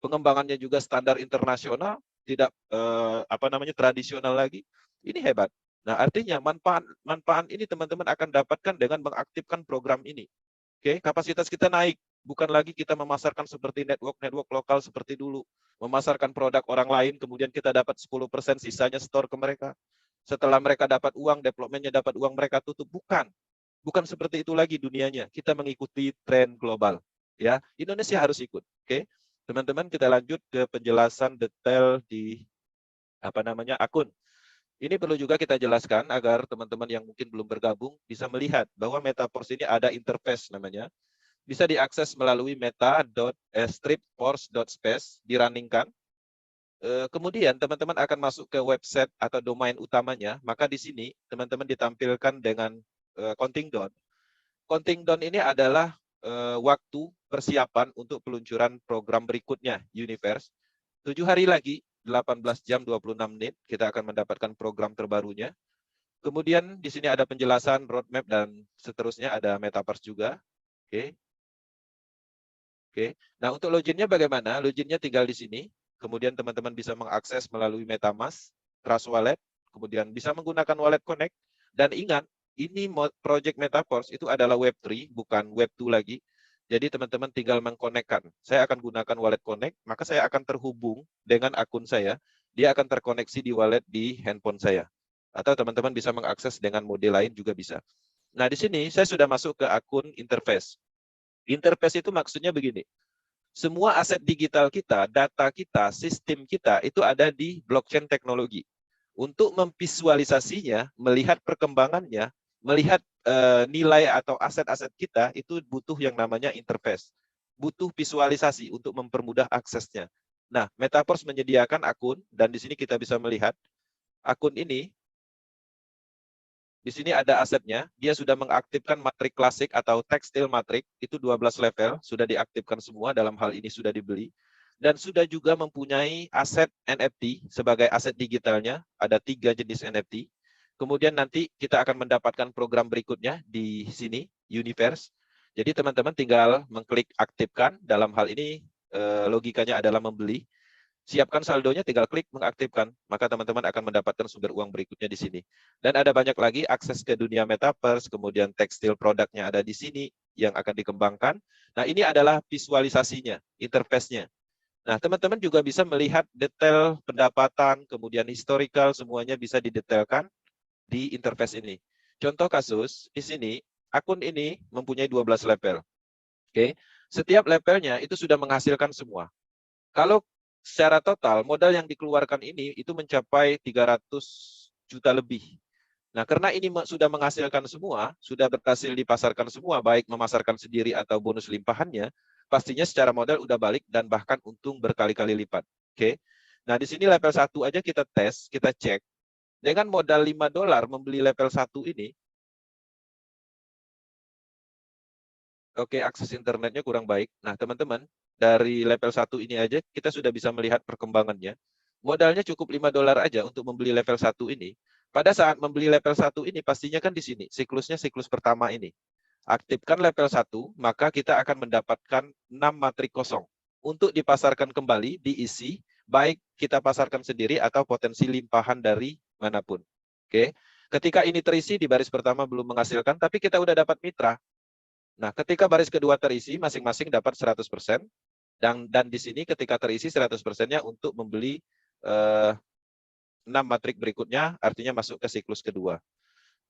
[SPEAKER 4] pengembangannya juga standar internasional, tidak tradisional lagi. Ini hebat. Nah, artinya manfaat ini teman-teman akan dapatkan dengan mengaktifkan program ini. Oke, kapasitas kita naik. Bukan lagi kita memasarkan seperti network lokal seperti dulu. Memasarkan produk orang lain, kemudian kita dapat 10%, sisanya store ke mereka. Setelah mereka dapat uang, developmentnya dapat uang, mereka tutup. Bukan seperti itu lagi dunianya. Kita mengikuti tren global. Ya, Indonesia harus ikut. Oke, teman-teman, kita lanjut ke penjelasan detail di akun. Ini perlu juga kita jelaskan agar teman-teman yang mungkin belum bergabung bisa melihat bahwa Metaforce ini ada interface namanya. Bisa diakses melalui meta.stripforce.space, dirunningkan. Kemudian teman-teman akan masuk ke website atau domain utamanya, maka di sini teman-teman ditampilkan dengan counting down. Counting down ini adalah waktu persiapan untuk peluncuran program berikutnya, Universe. 7 hari lagi, 18 jam 26 menit, kita akan mendapatkan program terbarunya. Kemudian di sini ada penjelasan, roadmap, dan seterusnya, ada Metaverse juga. Oke. Nah, untuk loginnya bagaimana? Loginnya tinggal di sini. Kemudian teman-teman bisa mengakses melalui MetaMask, Trust Wallet, kemudian bisa menggunakan Wallet Connect. Dan ingat, ini project Metaverse itu adalah Web3, bukan Web2 lagi. Jadi teman-teman tinggal mengkonekkan. Saya akan gunakan Wallet Connect, maka saya akan terhubung dengan akun saya. Dia akan terkoneksi di wallet di handphone saya. Atau teman-teman bisa mengakses dengan mode lain juga bisa. Nah, di sini saya sudah masuk ke akun interface. Interface itu maksudnya begini. Semua aset digital kita, data kita, sistem kita itu ada di blockchain teknologi. Untuk memvisualisasinya, melihat perkembangannya, melihat nilai atau aset-aset kita, itu butuh yang namanya interface. Butuh visualisasi untuk mempermudah aksesnya. Nah, Metaverse menyediakan akun, dan di sini kita bisa melihat akun ini. Di sini ada asetnya, dia sudah mengaktifkan matrik klasik atau tekstil matrik, itu 12 level, sudah diaktifkan semua, dalam hal ini sudah dibeli. Dan sudah juga mempunyai aset NFT sebagai aset digitalnya, ada 3 jenis NFT. Kemudian nanti kita akan mendapatkan program berikutnya di sini, Universe. Jadi teman-teman tinggal mengklik aktifkan, dalam hal ini logikanya adalah membeli. Siapkan saldonya, tinggal klik mengaktifkan, maka teman-teman akan mendapatkan sumber uang berikutnya di sini. Dan ada banyak lagi akses ke dunia Metaverse, kemudian tekstil produknya ada di sini yang akan dikembangkan. Nah, ini adalah visualisasinya, interface-nya. Nah, teman-teman juga bisa melihat detail pendapatan, kemudian historical, semuanya bisa didetailkan di interface ini. Contoh kasus, di sini, akun ini mempunyai 12 level. Oke, setiap levelnya itu sudah menghasilkan semua. Kalau secara total, modal yang dikeluarkan ini itu mencapai 300 juta lebih. Nah, karena ini sudah menghasilkan semua, sudah berhasil dipasarkan semua, baik memasarkan sendiri atau bonus limpahannya, pastinya secara modal udah balik dan bahkan untung berkali-kali lipat. Oke. Nah, di sini level 1 aja kita tes, kita cek. Dengan modal $5 membeli level 1 ini, oke, akses internetnya kurang baik. Nah, teman-teman, dari level 1 ini aja kita sudah bisa melihat perkembangannya. Modalnya cukup $5 aja untuk membeli level 1 ini. Pada saat membeli level 1 ini, pastinya kan di sini, siklusnya siklus pertama ini. Aktifkan level 1, maka kita akan mendapatkan 6 matrik kosong. Untuk dipasarkan kembali, diisi, baik kita pasarkan sendiri atau potensi limpahan dari manapun. Oke. Ketika ini terisi, di baris pertama belum menghasilkan, tapi kita udah dapat mitra. Nah, ketika baris kedua terisi, masing-masing dapat 100%. Dan di sini ketika terisi 100%-nya untuk membeli 6 matrik berikutnya, artinya masuk ke siklus kedua.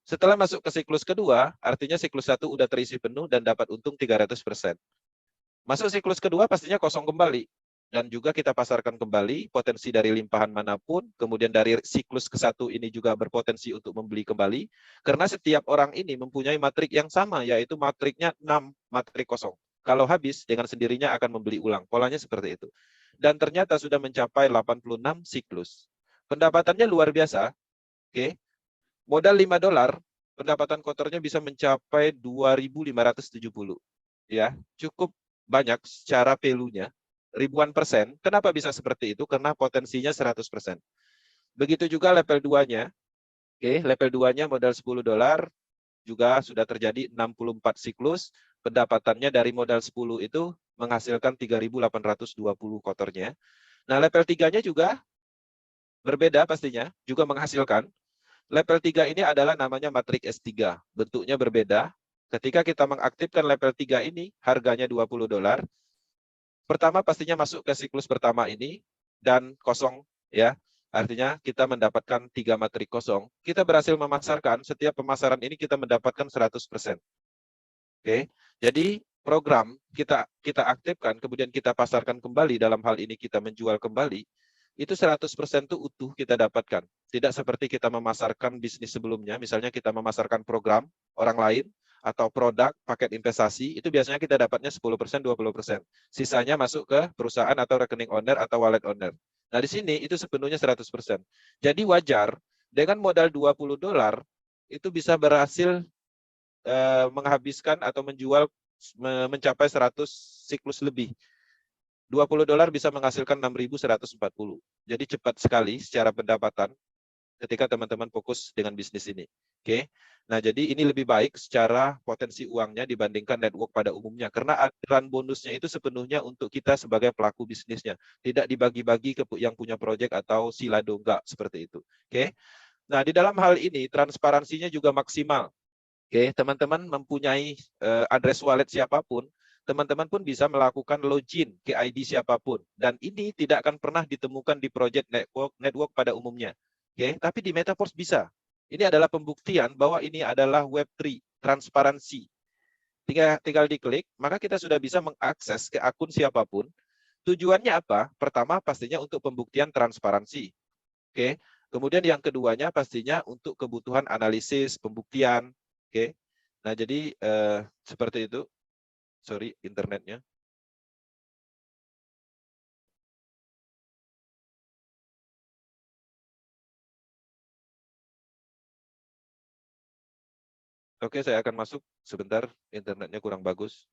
[SPEAKER 4] Setelah masuk ke siklus kedua, artinya siklus 1 udah terisi penuh dan dapat untung 300%. Masuk siklus kedua pastinya kosong kembali. Dan juga kita pasarkan kembali potensi dari limpahan manapun, kemudian dari siklus ke-1 ini juga berpotensi untuk membeli kembali, karena setiap orang ini mempunyai matrik yang sama, yaitu matriknya 6 matrik kosong. Kalau habis, dengan sendirinya akan membeli ulang. Polanya seperti itu. Dan ternyata sudah mencapai 86 siklus. Pendapatannya luar biasa. Oke. Modal $5, pendapatan kotornya bisa mencapai 2.570. Ya, cukup banyak secara value-nya. Ribuan persen. Kenapa bisa seperti itu? Karena potensinya 100%. Begitu juga level 2-nya. Oke, level 2-nya modal $10, juga sudah terjadi 64 siklus, pendapatannya dari modal 10 itu menghasilkan 3.820 kotornya. Nah, level 3-nya juga berbeda pastinya, juga menghasilkan. Level 3 ini adalah namanya matrik S3. Bentuknya berbeda. Ketika kita mengaktifkan level 3 ini, harganya $20. Pertama pastinya masuk ke siklus pertama ini, dan kosong, ya. Artinya kita mendapatkan 3 matrik kosong. Kita berhasil memasarkan, setiap pemasaran ini kita mendapatkan 100%. Oke, jadi program kita aktifkan, kemudian kita pasarkan kembali, dalam hal ini kita menjual kembali, itu 100% itu utuh kita dapatkan. Tidak seperti kita memasarkan bisnis sebelumnya, misalnya kita memasarkan program orang lain, atau produk, paket investasi, itu biasanya kita dapatnya 10%, 20%. Sisanya masuk ke perusahaan atau rekening owner atau wallet owner. Nah, di sini itu sepenuhnya 100%. Jadi wajar, dengan modal $20, itu bisa berhasil menghabiskan atau menjual mencapai 100 siklus lebih. $20 bisa menghasilkan 6.140. Jadi cepat sekali secara pendapatan ketika teman-teman fokus dengan bisnis ini. Oke. Nah, jadi ini lebih baik secara potensi uangnya dibandingkan network pada umumnya, karena aliran bonusnya itu sepenuhnya untuk kita sebagai pelaku bisnisnya, tidak dibagi-bagi ke yang punya proyek atau silado, enggak seperti itu. Oke. Nah, di dalam hal ini transparansinya juga maksimal. Oke, teman-teman mempunyai address wallet siapapun, teman-teman pun bisa melakukan login ke ID siapapun, dan ini tidak akan pernah ditemukan di project network pada umumnya. Oke, tapi di Metaverse bisa. Ini adalah pembuktian bahwa ini adalah Web3, transparansi. Tinggal diklik, maka kita sudah bisa mengakses ke akun siapapun. Tujuannya apa? Pertama, pastinya untuk pembuktian transparansi. Oke. Kemudian yang keduanya pastinya untuk kebutuhan analisis, pembuktian. Oke. Nah, jadi seperti itu. Sorry, internetnya. Oke, saya akan masuk sebentar, internetnya kurang bagus.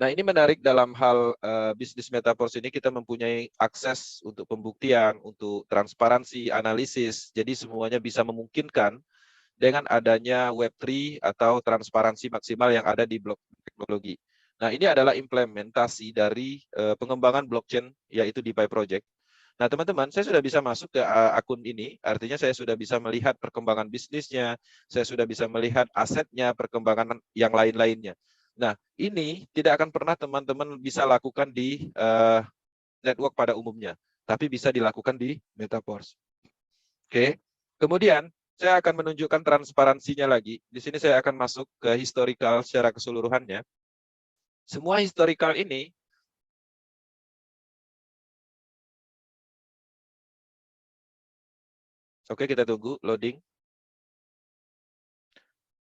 [SPEAKER 4] Nah, ini menarik dalam hal bisnis Metaverse ini, kita mempunyai akses untuk pembuktian, untuk transparansi, analisis. Jadi semuanya bisa memungkinkan dengan adanya Web3 atau transparansi maksimal yang ada di blockchain teknologi. Nah, ini adalah implementasi dari pengembangan blockchain, yaitu DeFi Project. Nah, teman-teman, saya sudah bisa masuk ke akun ini, artinya saya sudah bisa melihat perkembangan bisnisnya, saya sudah bisa melihat asetnya, perkembangan yang lain-lainnya. Nah, ini tidak akan pernah teman-teman bisa lakukan di network pada umumnya, tapi bisa dilakukan di Metaverse. Oke, kemudian saya akan menunjukkan transparansinya lagi. Di sini saya akan masuk ke historical secara keseluruhannya. Semua historical ini oke, kita tunggu loading.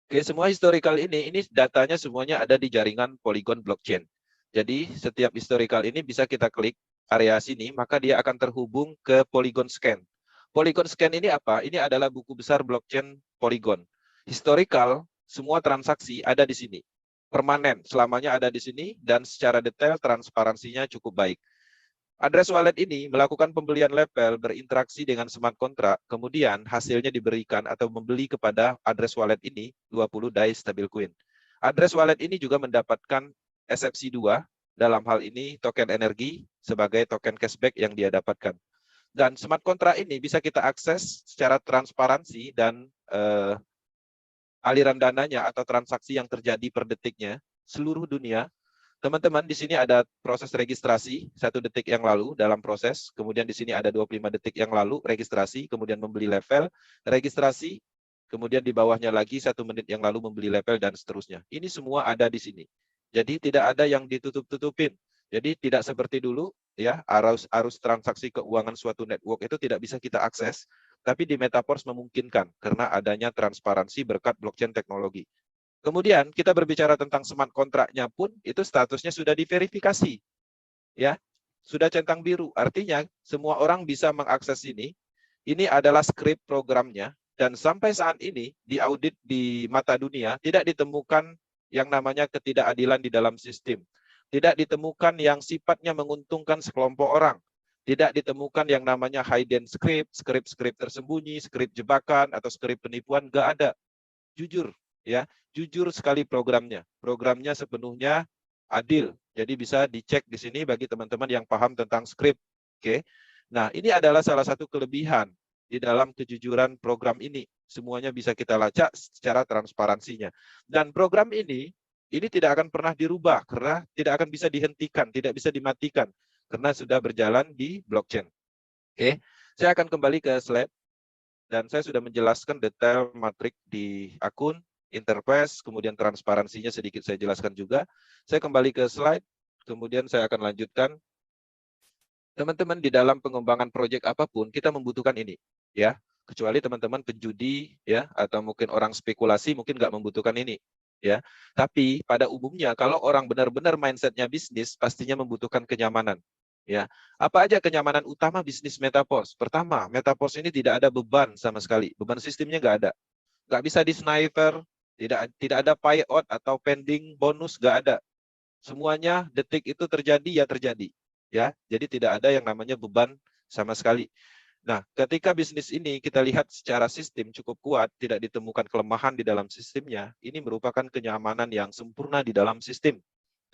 [SPEAKER 4] Oke, semua historical ini datanya semuanya ada di jaringan Polygon blockchain. Jadi setiap historical ini bisa kita klik area sini, maka dia akan terhubung ke Polygon Scan. Polygon Scan ini apa? Ini adalah buku besar blockchain Polygon. Historical, semua transaksi ada di sini. Permanen, selamanya ada di sini, dan secara detail transparansinya cukup baik. Address wallet ini melakukan pembelian level, berinteraksi dengan smart contract, kemudian hasilnya diberikan atau membeli kepada address wallet ini 20 DAI stablecoin. Address wallet ini juga mendapatkan SFC2, dalam hal ini token energi sebagai token cashback yang dia dapatkan. Dan smart contract ini bisa kita akses secara transparansi dan aliran dananya atau transaksi yang terjadi per detiknya seluruh dunia. Teman-teman, di sini ada proses registrasi 1 detik yang lalu dalam proses, kemudian di sini ada 25 detik yang lalu registrasi, kemudian membeli level, registrasi, kemudian di bawahnya lagi 1 menit yang lalu membeli level, dan seterusnya. Ini semua ada di sini. Jadi tidak ada yang ditutup-tutupin. Jadi tidak seperti dulu, ya, arus transaksi keuangan suatu network itu tidak bisa kita akses, tapi di Metaverse memungkinkan karena adanya transparansi berkat blockchain teknologi. Kemudian kita berbicara tentang smart kontraknya pun itu statusnya sudah diverifikasi, ya, sudah centang biru. Artinya semua orang bisa mengakses ini. Ini adalah script programnya, dan sampai saat ini di audit di mata dunia tidak ditemukan yang namanya ketidakadilan di dalam sistem. Tidak ditemukan yang sifatnya menguntungkan sekelompok orang. Tidak ditemukan yang namanya hidden script, script tersembunyi, script jebakan atau script penipuan, nggak ada. jujur, ya, jujur sekali programnya. Programnya sepenuhnya adil. Jadi bisa dicek di sini bagi teman-teman yang paham tentang script. Oke. Nah, ini adalah salah satu kelebihan di dalam kejujuran program ini. Semuanya bisa kita lacak secara transparansinya. Dan program ini tidak akan pernah dirubah karena tidak akan bisa dihentikan, tidak bisa dimatikan karena sudah berjalan di blockchain. Oke. Saya akan kembali ke slide dan saya sudah menjelaskan detail matrik di akun, interface, kemudian transparansinya sedikit saya jelaskan juga. Saya kembali ke slide, kemudian saya akan lanjutkan. Teman-teman, di dalam pengembangan proyek apapun kita membutuhkan ini, ya. Kecuali teman-teman penjudi, ya, atau mungkin orang spekulasi mungkin nggak membutuhkan ini, ya. Tapi pada umumnya kalau orang benar-benar mindsetnya bisnis, pastinya membutuhkan kenyamanan, ya. Apa aja kenyamanan utama bisnis Metaverse? Pertama, Metaverse ini tidak ada beban sama sekali, beban sistemnya nggak ada, nggak bisa di sniper, tidak ada payout atau pending bonus, nggak ada. Semuanya detik itu terjadi ya terjadi. Ya, jadi tidak ada yang namanya beban sama sekali. Nah, ketika bisnis ini kita lihat secara sistem cukup kuat, tidak ditemukan kelemahan di dalam sistemnya, ini merupakan kenyamanan yang sempurna di dalam sistem.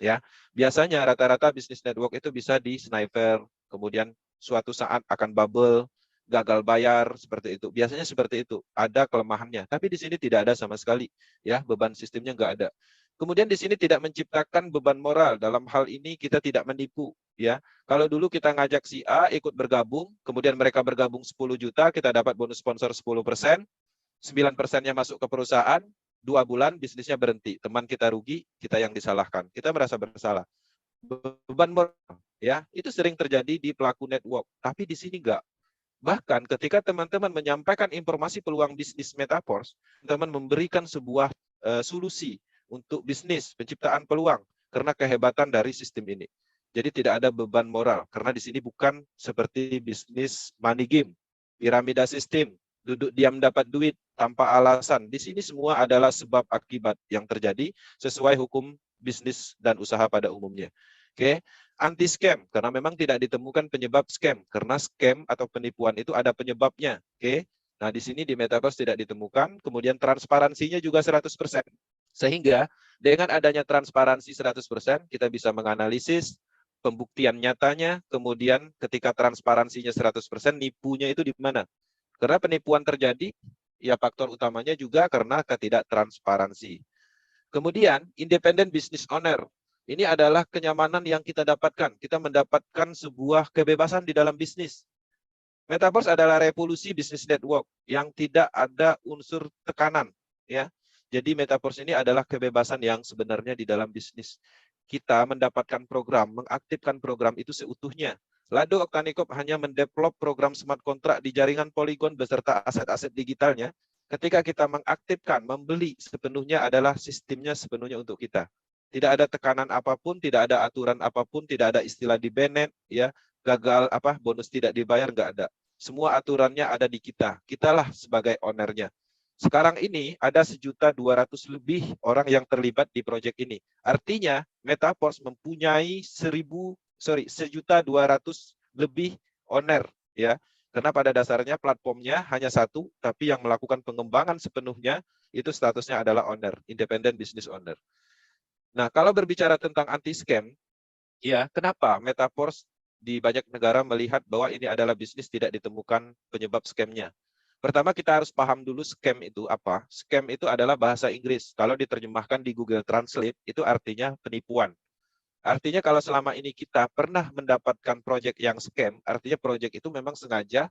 [SPEAKER 4] Ya, biasanya rata-rata bisnis network itu bisa di sniper, kemudian suatu saat akan bubble, gagal bayar seperti itu. Biasanya seperti itu, ada kelemahannya. Tapi di sini tidak ada sama sekali, ya, beban sistemnya nggak ada. Kemudian di sini tidak menciptakan beban moral. Dalam hal ini kita tidak menipu, ya. Kalau dulu kita ngajak si A ikut bergabung, kemudian mereka bergabung 10 juta, kita dapat bonus sponsor 10%, 9%-nya masuk ke perusahaan, 2 bulan bisnisnya berhenti. Teman kita rugi, kita yang disalahkan. Kita merasa bersalah. Beban moral, ya, itu sering terjadi di pelaku network. Tapi di sini enggak. Bahkan ketika teman-teman menyampaikan informasi peluang bisnis Metaverse, teman memberikan sebuah solusi untuk bisnis, penciptaan peluang, karena kehebatan dari sistem ini. Jadi tidak ada beban moral, karena di sini bukan seperti bisnis money game, piramida sistem, duduk diam dapat duit tanpa alasan. Di sini semua adalah sebab akibat yang terjadi sesuai hukum bisnis dan usaha pada umumnya. Oke, anti scam, karena memang tidak ditemukan penyebab scam, karena scam atau penipuan itu ada penyebabnya. Oke, nah di sini di Metaverse tidak ditemukan, kemudian transparansinya juga 100%. Sehingga dengan adanya transparansi 100%, kita bisa menganalisis pembuktian nyatanya, kemudian ketika transparansinya 100%, nipunya itu di mana? Karena penipuan terjadi, ya faktor utamanya juga karena ketidaktransparansi. Kemudian, independent business owner. Ini adalah kenyamanan yang kita dapatkan. Kita mendapatkan sebuah kebebasan di dalam bisnis. Metaverse adalah revolusi bisnis network yang tidak ada unsur tekanan, ya. Jadi Metaverse ini adalah kebebasan yang sebenarnya di dalam bisnis. Kita mendapatkan program, mengaktifkan program itu seutuhnya. Lado Octanicop hanya mendevelop program smart contract di jaringan Polygon beserta aset-aset digitalnya. Ketika kita mengaktifkan, membeli sepenuhnya adalah sistemnya sepenuhnya untuk kita. Tidak ada tekanan apapun, tidak ada aturan apapun, tidak ada istilah di banned, ya, gagal apa bonus tidak dibayar, nggak ada. Semua aturannya ada di kita. Kitalah sebagai ownernya. Sekarang ini ada 1.200.000 lebih orang yang terlibat di proyek ini. Artinya Metaverse mempunyai 1.200.000 lebih owner, ya. Karena pada dasarnya platformnya hanya satu, tapi yang melakukan pengembangan sepenuhnya itu statusnya adalah owner, independent business owner. Nah, kalau berbicara tentang anti scam, ya, kenapa Metaverse di banyak negara melihat bahwa ini adalah bisnis tidak ditemukan penyebab scam-nya? Pertama, kita harus paham dulu scam itu apa. Scam itu adalah bahasa Inggris. Kalau diterjemahkan di Google Translate, itu artinya penipuan. Artinya kalau selama ini kita pernah mendapatkan proyek yang scam, artinya proyek itu memang sengaja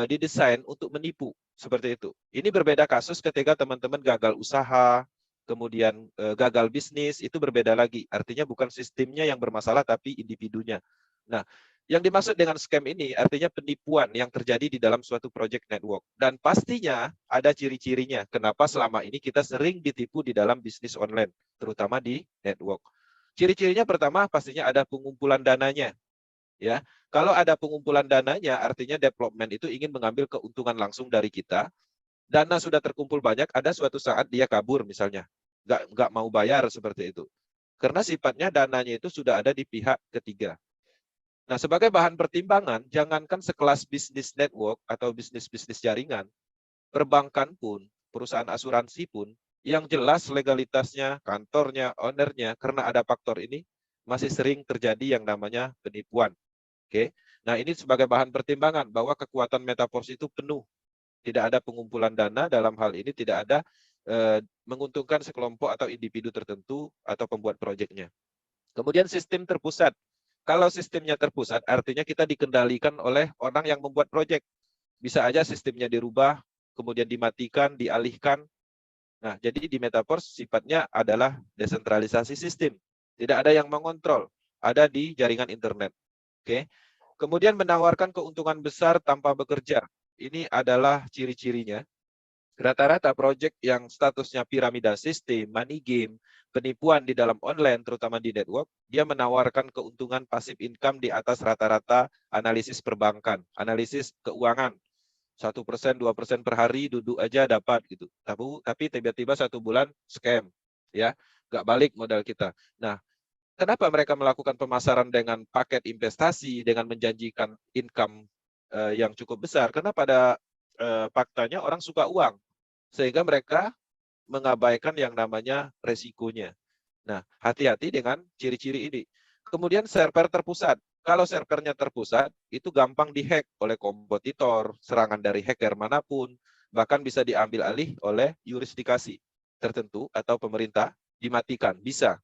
[SPEAKER 4] didesain untuk menipu. Seperti itu. Ini berbeda kasus ketika teman-teman gagal usaha, kemudian gagal bisnis, itu berbeda lagi. Artinya bukan sistemnya yang bermasalah, tapi individunya. Nah, yang dimaksud dengan scam ini artinya penipuan yang terjadi di dalam suatu project network. Dan pastinya ada ciri-cirinya. Kenapa selama ini kita sering ditipu di dalam bisnis online, terutama di network. Ciri-cirinya pertama pastinya ada pengumpulan dananya. Ya, kalau ada pengumpulan dananya, artinya development itu ingin mengambil keuntungan langsung dari kita. Dana sudah terkumpul banyak, ada suatu saat dia kabur misalnya. Nggak mau bayar seperti itu. Karena sifatnya dananya itu sudah ada di pihak ketiga. Nah, sebagai bahan pertimbangan, jangankan sekelas bisnis network atau bisnis-bisnis jaringan, perbankan pun, perusahaan asuransi pun, Yang jelas legalitasnya, kantornya, ownernya, karena ada faktor ini, masih sering terjadi yang namanya penipuan. Oke. Nah, ini sebagai bahan pertimbangan bahwa kekuatan metaverse itu penuh. Tidak ada pengumpulan dana, dalam hal ini tidak ada menguntungkan sekelompok atau individu tertentu atau pembuat proyeknya. Kemudian sistem terpusat. Kalau sistemnya terpusat, artinya kita dikendalikan oleh orang yang membuat proyek. Bisa aja sistemnya dirubah, kemudian dimatikan, dialihkan. Nah, jadi di metaverse sifatnya adalah desentralisasi sistem. Tidak ada yang mengontrol, ada di jaringan internet. Oke. Kemudian menawarkan keuntungan besar tanpa bekerja. Ini adalah ciri-cirinya. Rata-rata proyek yang statusnya piramida sistem, money game, penipuan di dalam online, terutama di network, dia menawarkan keuntungan pasif income di atas rata-rata analisis perbankan, analisis keuangan. 1%, 2% per hari duduk aja dapat gitu. Tapi tiba-tiba 1 bulan scam, ya, nggak balik modal kita. Nah, kenapa mereka melakukan pemasaran dengan paket investasi, dengan menjanjikan income yang cukup besar? Karena pada faktanya orang suka uang, sehingga mereka mengabaikan yang namanya resikonya. Nah, hati-hati dengan ciri-ciri ini. Kemudian server terpusat. Kalau servernya terpusat, itu gampang dihack oleh kompetitor, serangan dari hacker manapun, bahkan bisa diambil alih oleh yurisdikasi tertentu atau pemerintah, dimatikan, bisa.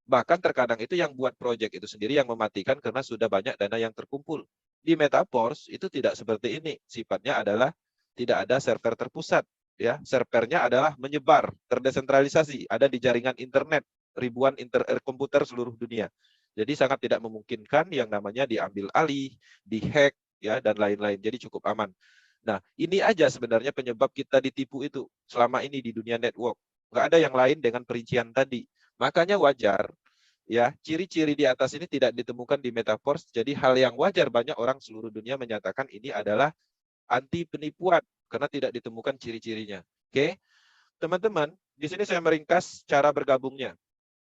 [SPEAKER 4] Bahkan terkadang itu yang buat proyek itu sendiri yang mematikan karena sudah banyak dana yang terkumpul. Di metaverse itu tidak seperti ini. Sifatnya adalah tidak ada server terpusat. Ya, servernya adalah menyebar, terdesentralisasi, ada di jaringan internet, ribuan komputer seluruh dunia. Jadi sangat tidak memungkinkan yang namanya diambil alih, dihack, ya, dan lain-lain. Jadi cukup aman. Nah, ini aja sebenarnya penyebab kita ditipu itu selama ini di dunia network. Nggak ada yang lain dengan perincian tadi. Makanya wajar, ya, ciri-ciri di atas ini tidak ditemukan di metaverse. Jadi hal yang wajar banyak orang seluruh dunia menyatakan ini adalah anti penipuan karena tidak ditemukan ciri-cirinya. Oke, teman-teman, di sini saya meringkas cara bergabungnya.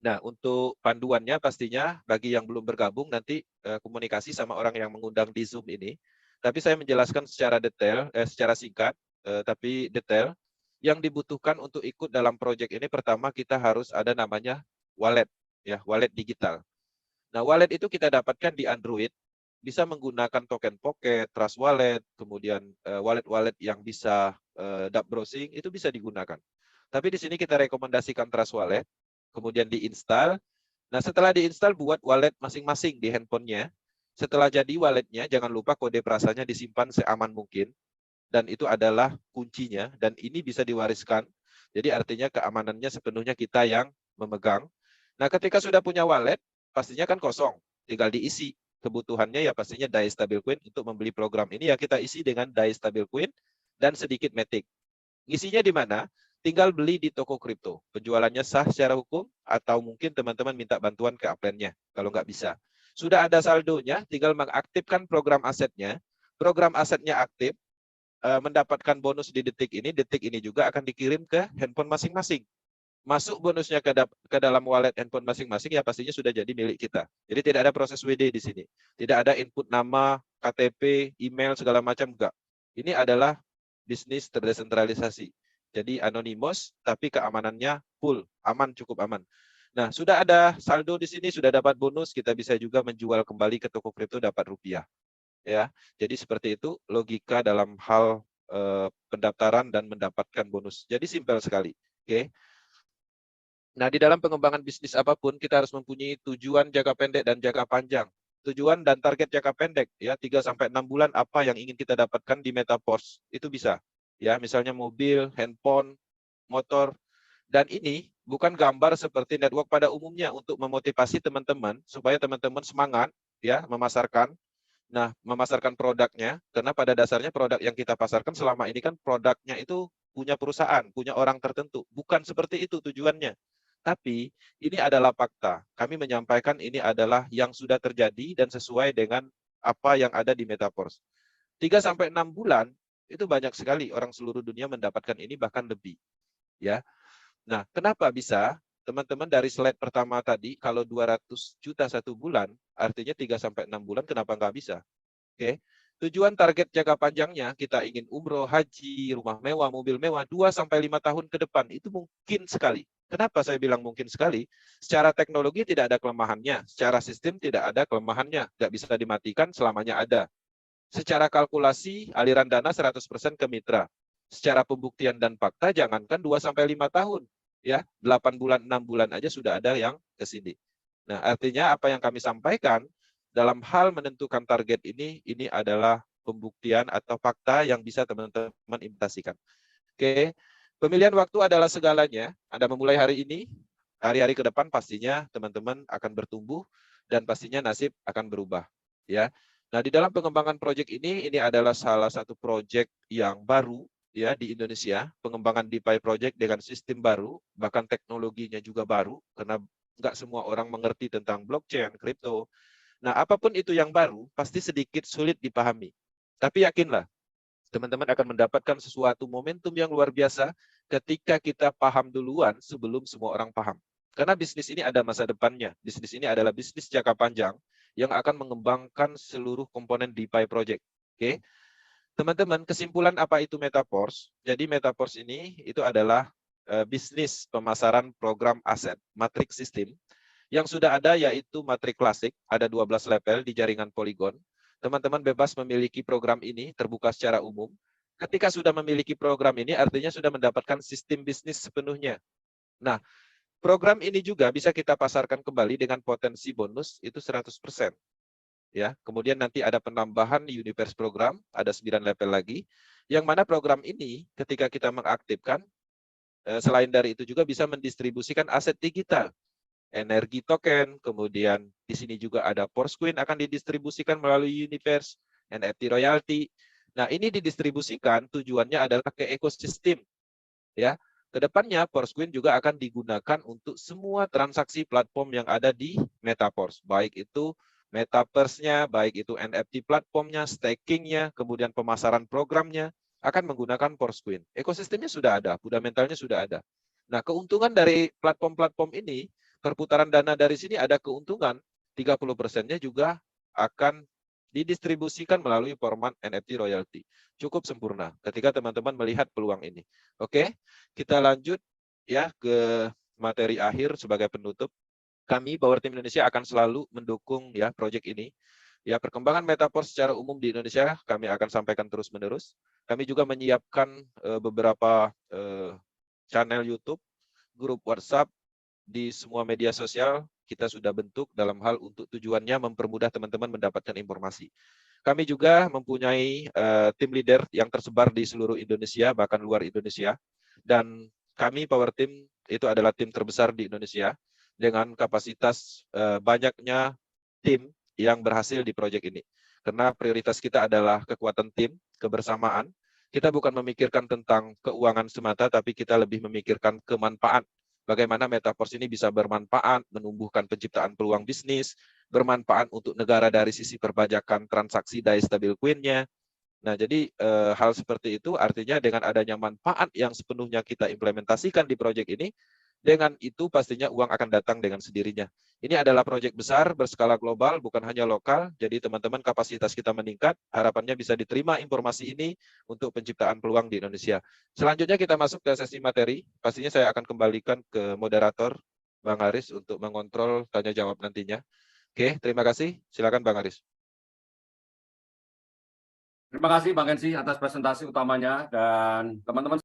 [SPEAKER 4] Nah, untuk panduannya pastinya bagi yang belum bergabung nanti komunikasi sama orang yang mengundang di Zoom ini. Tapi saya menjelaskan secara detail, secara singkat, tapi detail. Yang dibutuhkan untuk ikut dalam proyek ini pertama kita harus ada namanya wallet, ya, wallet digital. Nah, wallet itu kita dapatkan di Android, bisa menggunakan token Pocket, Trust Wallet, kemudian wallet-wallet yang bisa dark browsing itu bisa digunakan. Tapi di sini kita rekomendasikan Trust Wallet, kemudian diinstal. Nah, setelah diinstal buat wallet masing-masing di handphonenya. Setelah jadi walletnya, jangan lupa kode prasanya disimpan seaman mungkin. Dan itu adalah kuncinya, dan ini bisa diwariskan. Jadi artinya keamanannya sepenuhnya kita yang memegang. Nah, ketika sudah punya wallet, pastinya kan kosong, tinggal diisi. Kebutuhannya ya pastinya DAI Stablecoin untuk membeli program ini ya kita isi dengan DAI Stablecoin dan sedikit Matic. Isinya di mana? Tinggal beli di toko kripto. Penjualannya sah secara hukum atau mungkin teman-teman minta bantuan ke upline-nya kalau nggak bisa. Sudah ada saldonya, tinggal mengaktifkan program asetnya. Program asetnya aktif, mendapatkan bonus di detik ini juga akan dikirim ke handphone masing-masing. Masuk bonusnya ke dalam wallet handphone masing-masing ya pastinya sudah jadi milik kita. Jadi tidak ada proses WD di sini. Tidak ada input nama, KTP, email segala macam enggak. Ini adalah bisnis terdesentralisasi. Jadi anonymous tapi keamanannya full, aman, cukup aman. Nah, sudah ada saldo di sini, sudah dapat bonus, kita bisa juga menjual kembali ke toko kripto dapat rupiah. Ya, jadi seperti itu logika dalam hal pendaftaran dan mendapatkan bonus. Jadi simpel sekali. Oke. Nah, di dalam pengembangan bisnis apapun kita harus mempunyai tujuan jangka pendek dan jangka panjang. Tujuan dan target jangka pendek ya 3 sampai 6 bulan apa yang ingin kita dapatkan di metaverse itu bisa. Ya, misalnya mobil, handphone, motor. Dan ini bukan gambar seperti network pada umumnya untuk memotivasi teman-teman supaya teman-teman semangat ya memasarkan. Nah, memasarkan produknya, karena pada dasarnya produk yang kita pasarkan selama ini kan produknya itu punya perusahaan, punya orang tertentu. Bukan seperti itu tujuannya. Tapi ini adalah fakta. Kami menyampaikan ini adalah yang sudah terjadi dan sesuai dengan apa yang ada di metaverse. 3 sampai 6 bulan itu banyak sekali orang seluruh dunia mendapatkan ini bahkan lebih. Ya. Nah, kenapa bisa? Teman-teman dari slide pertama tadi, kalau 200 juta 1 bulan, artinya 3 sampai 6 bulan, kenapa nggak bisa? Oke. Tujuan target jangka panjangnya kita ingin umroh, haji, rumah mewah, mobil mewah 2-5 tahun ke depan. Itu mungkin sekali. Kenapa saya bilang mungkin sekali? Secara teknologi tidak ada kelemahannya, secara sistem tidak ada kelemahannya, nggak bisa dimatikan selamanya ada. Secara kalkulasi aliran dana 100% ke mitra. Secara pembuktian dan fakta jangankan 2-5 tahun, ya 8 bulan, 6 bulan aja sudah ada yang ke sini. Nah, artinya apa yang kami sampaikan dalam hal menentukan target ini adalah pembuktian atau fakta yang bisa teman-teman implementasikan. Oke, pemilihan waktu adalah segalanya. Anda memulai hari ini, hari-hari ke depan pastinya teman-teman akan bertumbuh dan pastinya nasib akan berubah. Ya. Nah, di dalam pengembangan proyek ini adalah salah satu proyek yang baru ya di Indonesia, pengembangan DeFi project dengan sistem baru, bahkan teknologinya juga baru karena nggak semua orang mengerti tentang blockchain, kripto. Nah, apapun itu yang baru, pasti sedikit sulit dipahami. Tapi yakinlah, teman-teman akan mendapatkan sesuatu momentum yang luar biasa ketika kita paham duluan sebelum semua orang paham. Karena bisnis ini ada masa depannya. Bisnis ini adalah bisnis jangka panjang yang akan mengembangkan seluruh komponen DeFi project. Oke, teman-teman, kesimpulan apa itu Metaverse? Jadi Metaverse ini itu adalah bisnis pemasaran program aset, matrix sistem, yang sudah ada yaitu matrik klasik, ada 12 level di jaringan Polygon. Teman-teman bebas memiliki program ini, terbuka secara umum. Ketika sudah memiliki program ini, artinya sudah mendapatkan sistem bisnis sepenuhnya. Nah, program ini juga bisa kita pasarkan kembali dengan potensi bonus, itu 100%. Ya, kemudian nanti ada penambahan universe program, ada 9 level lagi. Yang mana program ini, ketika kita mengaktifkan, selain dari itu juga bisa mendistribusikan aset digital. Energi token, kemudian di sini juga ada Porcoin akan didistribusikan melalui Universe, NFT royalty. Nah, ini didistribusikan tujuannya adalah ke ekosistem. Ya, kedepannya Porcoin juga akan digunakan untuk semua transaksi platform yang ada di Metaverse, baik itu Metaverse-nya, baik itu NFT platformnya, stakingnya, kemudian pemasaran programnya akan menggunakan Porcoin. Ekosistemnya sudah ada, fundamentalnya sudah ada. Nah, keuntungan dari platform-platform ini, perputaran dana dari sini ada keuntungan, 30%-nya juga akan didistribusikan melalui format NFT royalty. Cukup sempurna ketika teman-teman melihat peluang ini. Oke, kita lanjut ya ke materi akhir sebagai penutup. Kami Power Team Indonesia akan selalu mendukung ya proyek ini. Ya, perkembangan Metaverse secara umum di Indonesia kami akan sampaikan terus-menerus. Kami juga menyiapkan beberapa channel YouTube, grup WhatsApp, di semua media sosial kita sudah bentuk dalam hal untuk tujuannya mempermudah teman-teman mendapatkan informasi. Kami juga mempunyai tim leader yang tersebar di seluruh Indonesia, bahkan luar Indonesia. Dan kami Power Team itu adalah tim terbesar di Indonesia dengan kapasitas banyaknya tim yang berhasil di proyek ini. Karena prioritas kita adalah kekuatan tim, kebersamaan. Kita bukan memikirkan tentang keuangan semata, tapi kita lebih memikirkan kemanfaat. Bagaimana Metaverse ini bisa bermanfaat, menumbuhkan penciptaan peluang bisnis, bermanfaat untuk negara dari sisi perpajakan transaksi dari stablecoin-nya. Nah, jadi hal seperti itu artinya dengan adanya manfaat yang sepenuhnya kita implementasikan di proyek ini, dengan itu pastinya uang akan datang dengan sendirinya. Ini adalah proyek besar berskala global, bukan hanya lokal. Jadi teman-teman kapasitas kita meningkat, harapannya bisa diterima informasi ini untuk penciptaan peluang di Indonesia. Selanjutnya kita masuk ke sesi materi. Pastinya saya akan kembalikan ke moderator, Bang Haris, untuk mengontrol tanya jawab nantinya. Oke, terima kasih. Silakan Bang Haris.
[SPEAKER 2] Terima kasih Bang Ensi atas presentasi utamanya, dan teman-teman